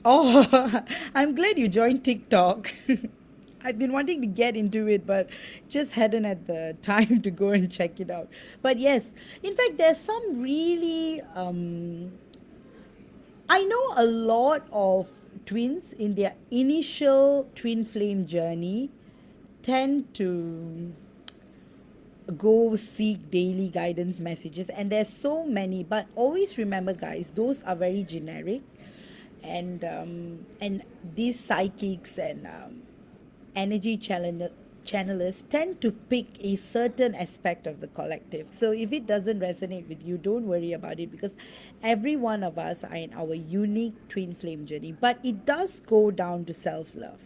oh, I'm glad you joined TikTok. I've been wanting to get into it, but just hadn't had the time to go and check it out. But yes, in fact, there's some really I know a lot of twins in their initial twin flame journey tend to go seek daily guidance messages, and there's so many, but always remember, guys, those are very generic. And these psychics and energy channelers tend to pick a certain aspect of the collective. So if it doesn't resonate with you, don't worry about it, because every one of us are in our unique twin flame journey, but it does go down to self-love.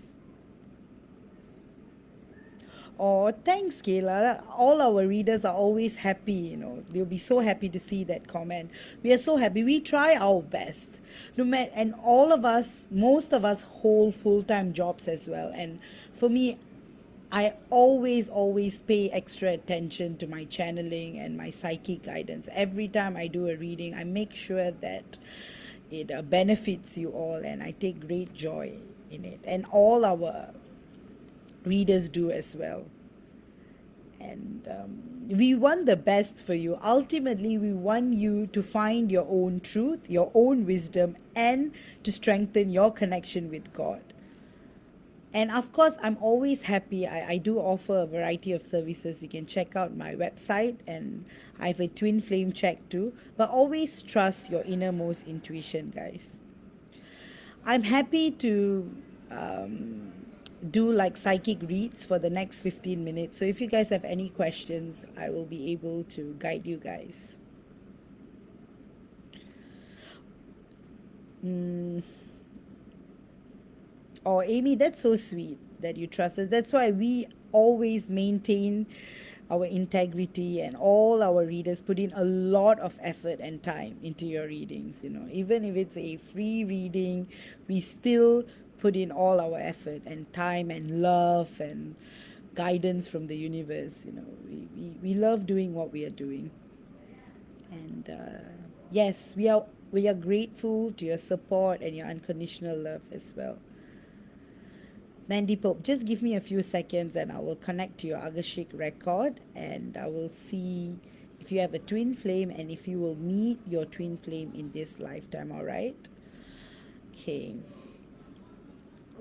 Oh, thanks, Kayla. All our readers are always happy, They'll be so happy to see that comment. We are so happy. We try our best. No matter, and all of us, most of us hold full-time jobs as well. And for me, I always pay extra attention to my channeling and my psychic guidance. Every time I do a reading, I make sure that it benefits you all, and I take great joy in it. And all our readers do as well. And we want the best for you. Ultimately, we want you to find your own truth, your own wisdom, and to strengthen your connection with God. And of course, I'm always happy. I do offer a variety of services. You can check out my website, and I have a twin flame check too. But always trust your innermost intuition, guys. I'm happy to do like psychic reads for the next 15 minutes. So if you guys have any questions, I will be able to guide you guys. Oh, Amy, that's so sweet that you trust us. That's why we always maintain our integrity, and all our readers put in a lot of effort and time into your readings. Even if it's a free reading, we still put in all our effort and time and love and guidance from the universe. We love doing what we are doing. And yes, we are grateful to your support and your unconditional love as well. Mandy Pope, just give me a few seconds and I will connect to your Agashik record, and I will see if you have a twin flame and if you will meet your twin flame in this lifetime, all right? Okay.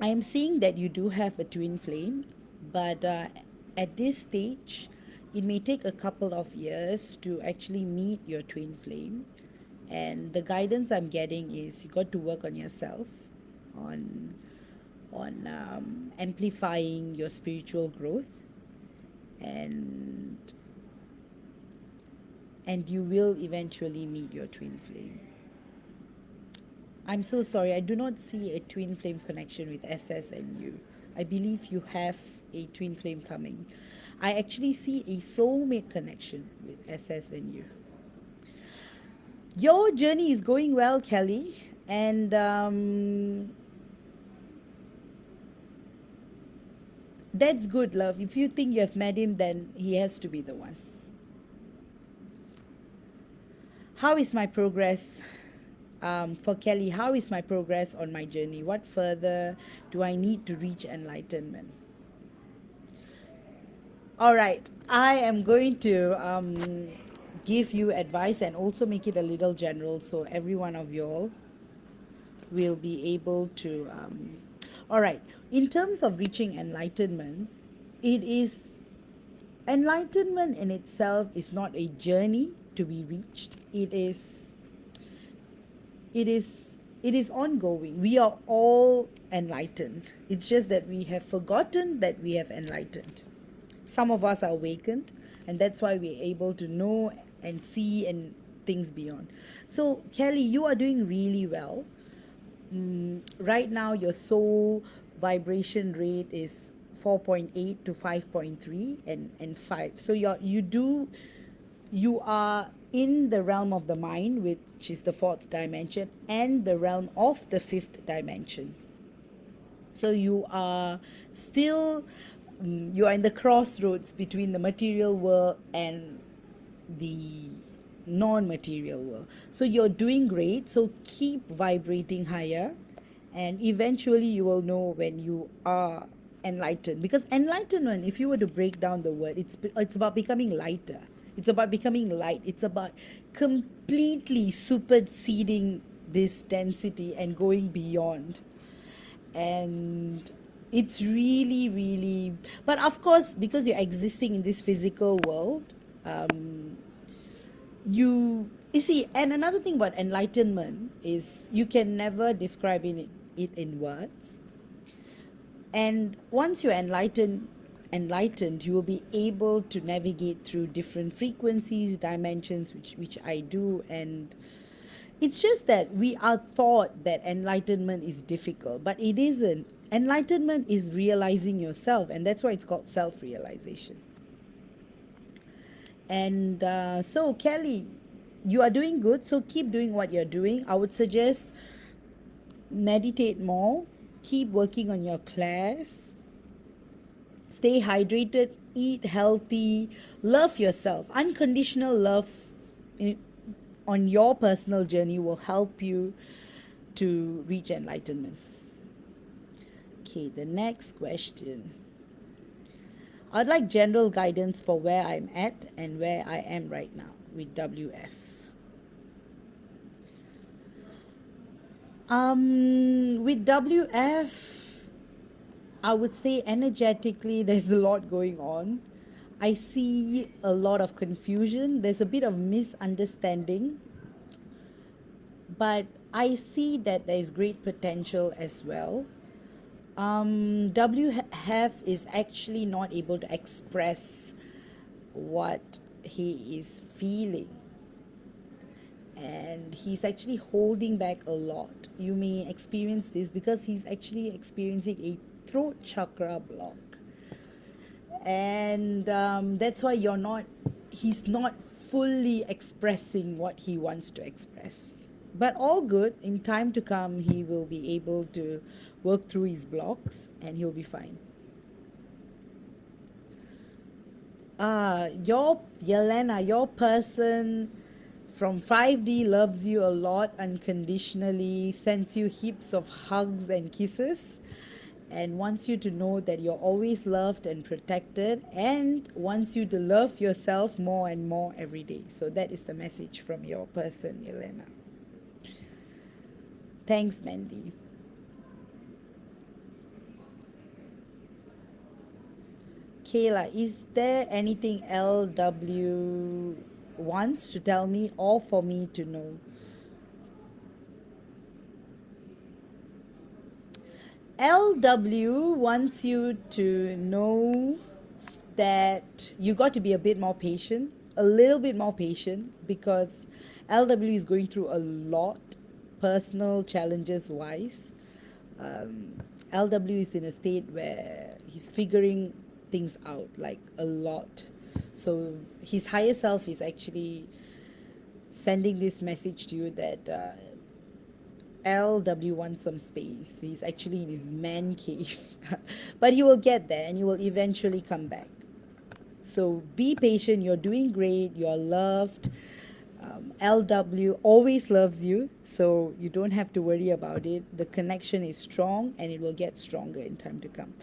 I am seeing that you do have a twin flame, but at this stage, it may take a couple of years to actually meet your twin flame. And the guidance I'm getting is you got to work on yourself, on amplifying your spiritual growth, and you will eventually meet your twin flame. I'm so sorry, I do not see a twin flame connection with SS and you. I believe you have a twin flame coming. I actually see a soulmate connection with SS and you. Your journey is going well, Kelly, and that's good, love. If you think you have met him, then he has to be the one. How is my progress? For Kelly, how is my progress on my journey? What further do I need to reach enlightenment? All right, I am going to give you advice and also make it a little general, so every one of y'all will be able to. All right, in terms of reaching enlightenment, it is enlightenment in itself is not a journey to be reached. It is ongoing. We are all enlightened. It's just that we have forgotten that we have enlightened. Some of us are awakened, and that's why we're able to know and see and things beyond. So Kelly, you are doing really well. Right now your soul vibration rate is 4.8 to 5.3 and 5. So you are in the realm of the mind, which is the fourth dimension, and the realm of the fifth dimension. So you are still you are in the crossroads between the material world and the non-material world. So you're doing great. So keep vibrating higher, and eventually you will know when you are enlightened. Because enlightenment, if you were to break down the word, it's about becoming lighter. It's about becoming light. It's about completely superseding this density and going beyond. And it's really, really, but of course, because you're existing in this physical world, you see, and another thing about enlightenment is you can never describe it in words. And once you're enlightened, you will be able to navigate through different frequencies, dimensions, which I do. And it's just that we are taught that enlightenment is difficult, but it isn't. Enlightenment is realizing yourself, and that's why it's called self realization. And so, Kelly, you are doing good, so keep doing what you're doing. I would suggest meditate more, keep working on your class, stay hydrated, eat healthy, love yourself. Unconditional love in, on your personal journey will help you to reach enlightenment. Okay, the next question. I'd like general guidance for where I'm at and where I am right now with WF. With WF, I would say energetically, there's a lot going on. I see a lot of confusion. There's a bit of misunderstanding, but I see that there is great potential as well. WF is actually not able to express what he is feeling, and he's actually holding back a lot. You may experience this because he's actually experiencing a throat chakra block, and that's why he's not fully expressing what he wants to express. But all good. In time to come, he will be able to work through his blocks and he'll be fine. Yelena, your person from 5D loves you a lot unconditionally, sends you heaps of hugs and kisses, and wants you to know that you're always loved and protected, and wants you to love yourself more and more every day. So that is the message from your person, Yelena. Thanks, Mandy. Kayla, is there anything LW wants to tell me or for me to know? LW wants you to know that you got to be a bit more patient, a little bit more patient, because LW is going through a lot, personal challenges wise. LW is in a state where he's figuring things out like a lot. So his higher self is actually sending this message to you that LW wants some space. He's actually in his man cave. But he will get there and he will eventually come back. So be patient. You're doing great. You're loved. LW always loves you, so you don't have to worry about it. The connection is strong and it will get stronger in time to come.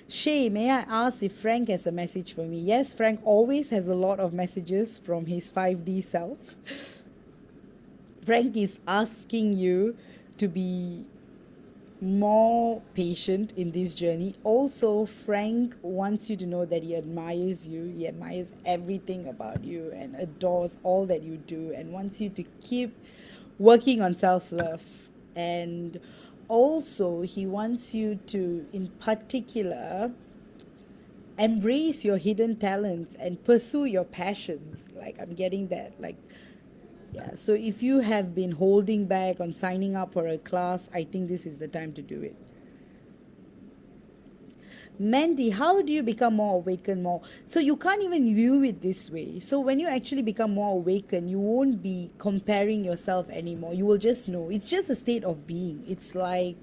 Shay, may I ask if Frank has a message for me? Yes, Frank always has a lot of messages from his 5D self. Frank is asking you to be more patient in this journey. Also, Frank wants you to know that he admires you. He admires everything about you and adores all that you do and wants you to keep working on self-love. And also, he wants you to, in particular, embrace your hidden talents and pursue your passions. Like, I'm getting that. Like, yeah, so if you have been holding back on signing up for a class, I think this is the time to do it. Mandy, how do you become more awakened more? So you can't even view it this way. So when you actually become more awakened, you won't be comparing yourself anymore. You will just know. It's just a state of being. It's like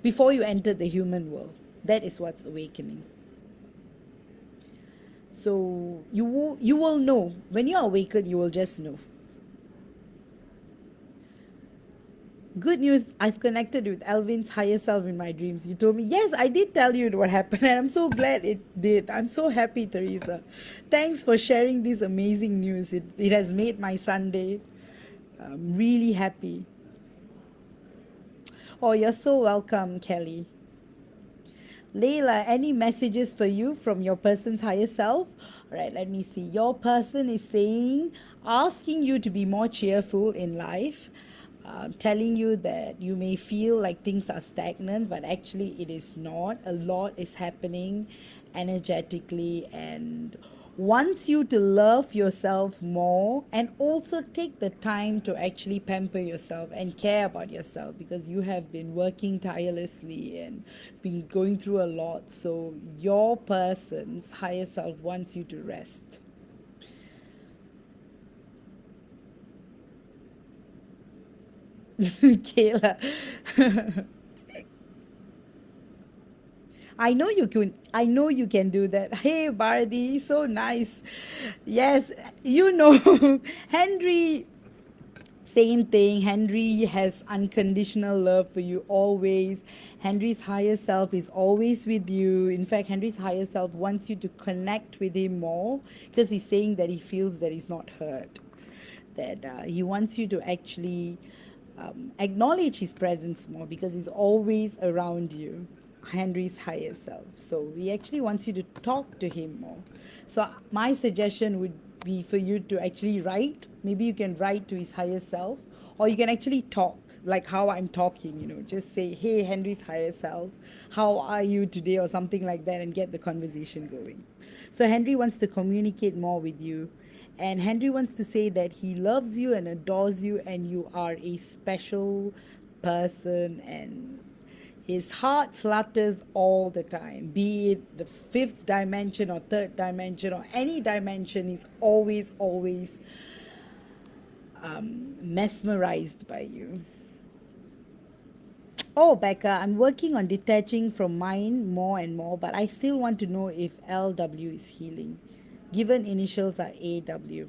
before you enter the human world. That is what's awakening. So you will know. When you are awakened, you will just know. Good news, I've connected with Alvin's higher self in my dreams. You told me, yes, I did tell you what happened, and I'm so glad it did. I'm so happy, Teresa. Thanks for sharing this amazing news. It has made my Sunday. I'm really happy. Oh, you're so welcome, Kelly. Layla, any messages for you from your person's higher self? All right, let me see. Your person is saying, asking you to be more cheerful in life. Telling you that you may feel like things are stagnant, but actually it is not. A lot is happening energetically, and wants you to love yourself more and also take the time to actually pamper yourself and care about yourself because you have been working tirelessly and been going through a lot. So your person's higher self wants you to rest. Kayla. I know you can. I know you can do that. Hey, Bharati, so nice. Yes, you know, Henry. Same thing. Henry has unconditional love for you always. Henry's higher self is always with you. In fact, Henry's higher self wants you to connect with him more because he's saying that he feels that he's not hurt. That he wants you to actually acknowledge his presence more because he's always around you. Henry's higher self. So he actually wants you to talk to him more. So my suggestion would be for you to actually write. Maybe you can write to his higher self, or you can actually talk like how I'm talking, just say, hey, Henry's higher self, how are you today, or something like that, and get the conversation going. So Henry wants to communicate more with you. And Henry wants to say that he loves you and adores you, and you are a special person, and his heart flutters all the time, be it the fifth dimension or third dimension or any dimension. He's always, always mesmerized by you. Oh, Becca, I'm working on detaching from mine more and more, but I still want to know if LW is healing, given initials are AW.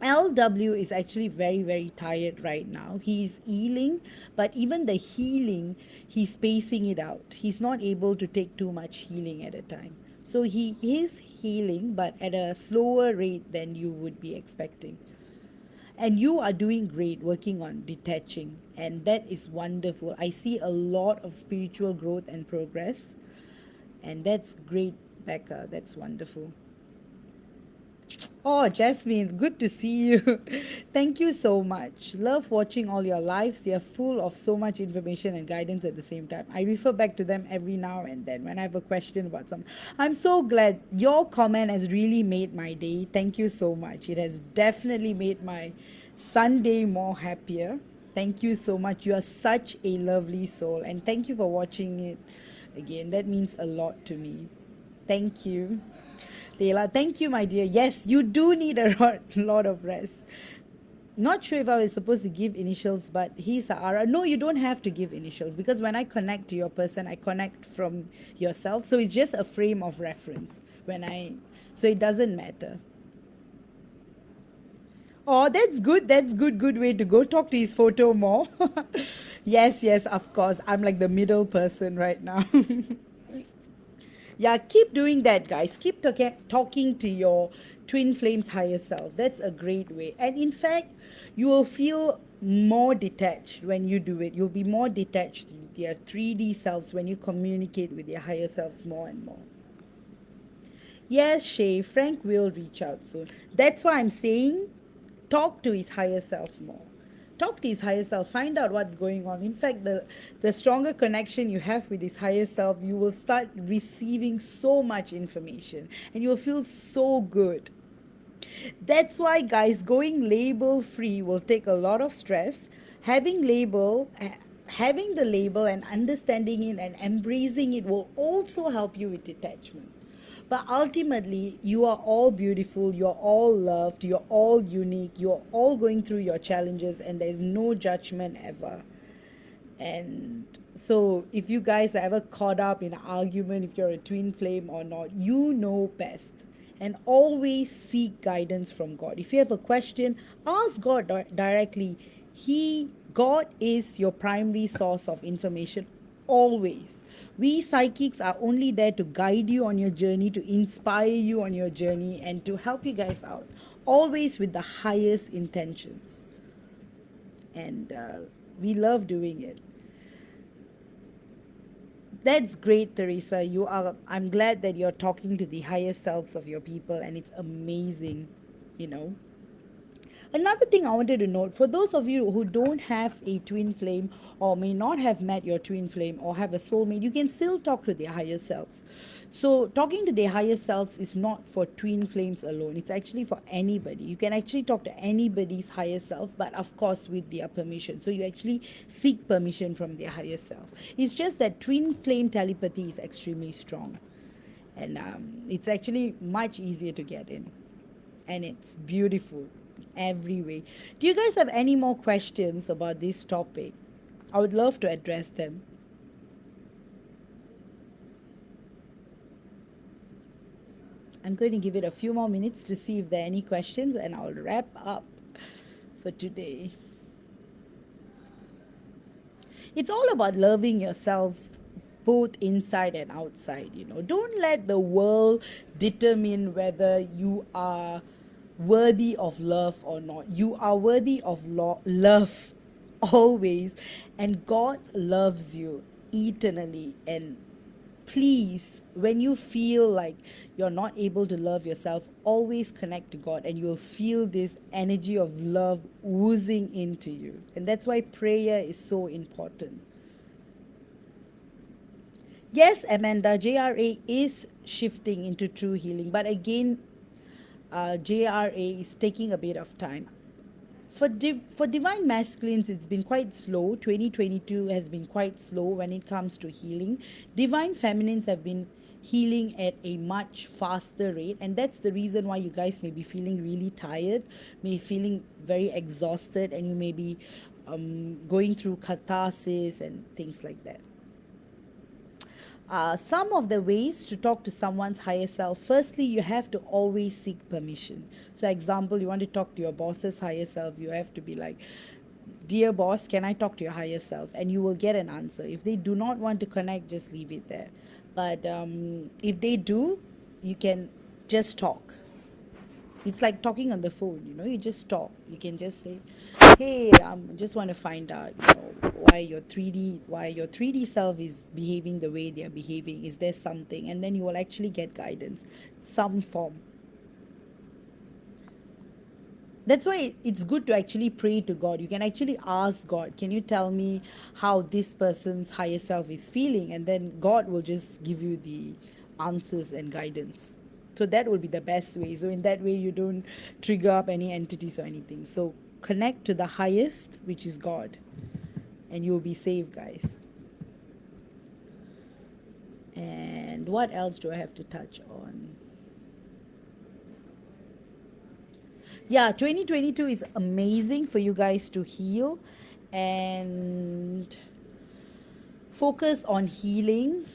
LW is actually very, very tired right now. He's healing, but even the healing, he's spacing it out. He's not able to take too much healing at a time. So he is healing, but at a slower rate than you would be expecting. And you are doing great working on detaching, and that is wonderful. I see a lot of spiritual growth and progress, and that's great, Becca. That's wonderful. Oh, Jasmine, good to see you. Thank you so much. Love watching all your lives. They are full of so much information and guidance at the same time. I refer back to them every now and then when I have a question about something. I'm so glad your comment has really made my day. Thank you so much. It has definitely made my Sunday more happier. Thank you so much. You are such a lovely soul, and thank you for watching it again. That means a lot to me. Thank you. Leila, thank you, my dear. Yes, you do need a lot of rest. Not sure if I was supposed to give initials, but he's a Ara. No, you don't have to give initials because when I connect to your person, I connect from yourself. So it's just a frame of reference. So it doesn't matter. Oh, that's good. That's good. Good way to go. Talk to his photo more. Yes, yes, of course. I'm like the middle person right now. Yeah, keep doing that, guys. Keep talking to your twin flames higher self. That's a great way. And in fact, you will feel more detached when you do it. You'll be more detached with your 3D selves when you communicate with your higher selves more and more. Yes, Shay, Frank will reach out soon. That's why I'm saying talk to his higher self more. Talk to his higher self, find out what's going on. In fact, the stronger connection you have with his higher self, you will start receiving so much information and you'll feel so good. That's why, guys, going label free will take a lot of stress. Having the label and understanding it and embracing it will also help you with detachment. But ultimately, you are all beautiful, you're all loved, you're all unique, you're all going through your challenges, and there's no judgment ever. And so, if you guys are ever caught up in an argument, if you're a twin flame or not, you know best. And always seek guidance from God. If you have a question, ask God directly. God is your primary source of information, always. We psychics are only there to guide you on your journey, to inspire you on your journey, and to help you guys out, always with the highest intentions. And we love doing it. That's great, Teresa. I'm glad that you're talking to the higher selves of your people, and it's amazing, you know. Another thing I wanted to note, for those of you who don't have a twin flame or may not have met your twin flame or have a soulmate, you can still talk to their higher selves. So talking to their higher selves is not for twin flames alone. It's actually for anybody. You can actually talk to anybody's higher self, but of course with their permission. So you actually seek permission from their higher self. It's just that twin flame telepathy is extremely strong, and it's actually much easier to get in, and it's beautiful every way. Do you guys have any more questions about this topic? I would love to address them. I'm going to give it a few more minutes to see if there are any questions, and I'll wrap up for today. It's all about loving yourself both inside and outside. Don't let the world determine whether you are worthy of love or not. You are worthy of love always, and God loves you eternally. And please, when you feel like you're not able to love yourself, always connect to God, and you'll feel this energy of love oozing into you. And that's why prayer is so important. Yes, Amanda, JRA is shifting into true healing, but again, JRA is taking a bit of time. For divine masculines, it's been quite slow. 2022 has been quite slow when it comes to healing. Divine feminines have been healing at a much faster rate, and that's the reason why you guys may be feeling really tired, may be feeling very exhausted, and you may be going through catharsis and things like that. Some of the ways to talk to someone's higher self: firstly, you have to always seek permission. So example, you want to talk to your boss's higher self, you have to be like, dear boss, can I talk to your higher self? And you will get an answer. If they do not want to connect, just leave it there. But if they do, you can just talk. It's like talking on the phone. You just talk. You can just say, hey, just want to find out, why your 3D self is behaving the way they are behaving. Is there something? And then you will actually get guidance, some form. That's why it's good to actually pray to God. You can actually ask God, can you tell me how this person's higher self is feeling? And then God will just give you the answers and guidance. So that will be the best way. So in that way, you don't trigger up any entities or anything. So connect to the highest, which is God, and you'll be safe, guys. And what else do I have to touch on? Yeah, 2022 is amazing for you guys to heal and focus on healing.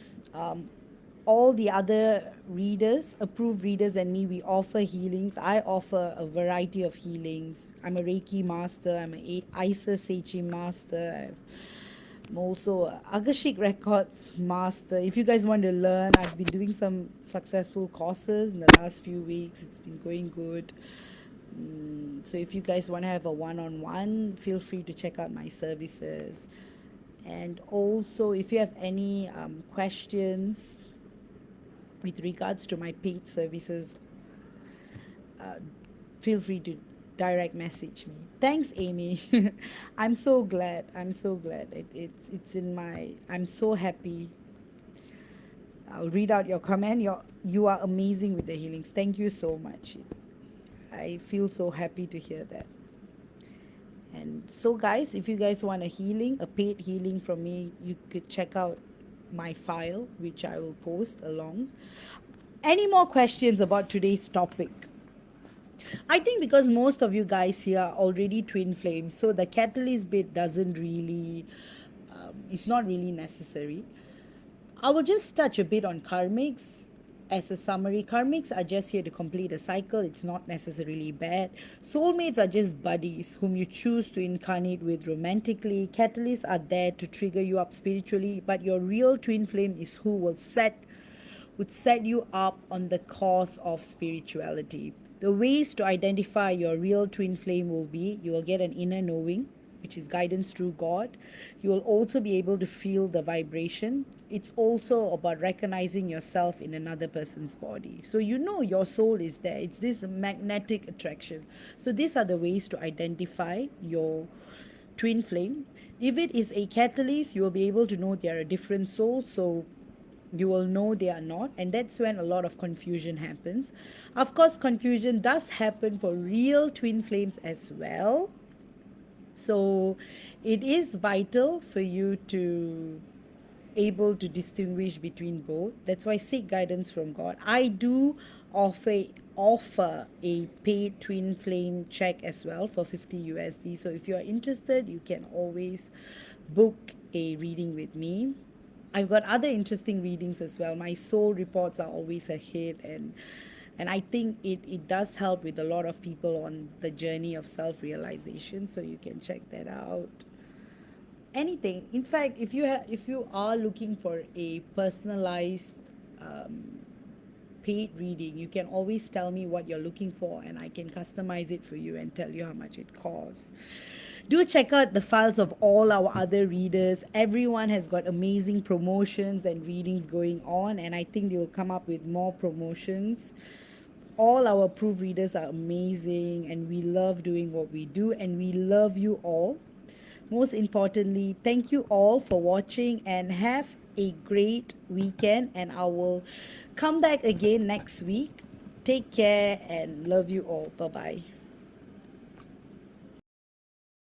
All the other readers, approved readers, and me, we offer healings. I offer a variety of healings. I'm a Reiki master, I'm a Isa Seichi master. I'm also a Agashik Records master. If you guys want to learn, I've been doing some successful courses in the last few weeks. It's been going good. So if you guys want to have a one-on-one, feel free to check out my services. And also, if you have any questions with regards to my paid services, uh, feel free to direct message me. Thanks, Amy. I'm so glad. I'm so glad. It's in my. I'm so happy. I'll read out your comment. You are amazing with the healings. Thank you so much. I feel so happy to hear that. And so, guys, if you guys want a paid healing from me, you could check out my file, which I will post along. Any more questions about today's topic? I think because most of you guys here are already twin flames, so the catalyst bit doesn't really, it's not really necessary. I will just touch a bit on karmics. As a summary, karmics are just here to complete a cycle. It's not necessarily bad. Soulmates are just buddies whom you choose to incarnate with romantically. Catalysts are there to trigger you up spiritually, but your real twin flame is who would set you up on the course of spirituality. The ways to identify your real twin flame will be: you will get an inner knowing, which is guidance through God. You will also be able to feel the vibration. It's also about recognizing yourself in another person's body. So your soul is there. It's this magnetic attraction. So these are the ways to identify your twin flame. If it is a catalyst, you will be able to know they are a different soul. So You will know they are not, and that's when a lot of confusion happens. Of course, confusion does happen for real twin flames as well. So it is vital for you to able to distinguish between both. That's why seek guidance from God. I do offer a paid twin flame check as well for 50 USD. So if you are interested, you can always book a reading with me. I've got other interesting readings as well. My soul reports are always a hit, and I think it does help with a lot of people on the journey of self-realization. So you can check that out. Anything. In fact, if you are looking for a personalized paid reading, you can always tell me what you're looking for, and I can customize it for you and tell you how much it costs. Do check out the files of all our other readers. Everyone has got amazing promotions and readings going on, and I think they will come up with more promotions. All our approved readers are amazing, and we love doing what we do, and we love you all. Most importantly, thank you all for watching, and have a great weekend, and I will come back again next week. Take care and love you all. Bye bye.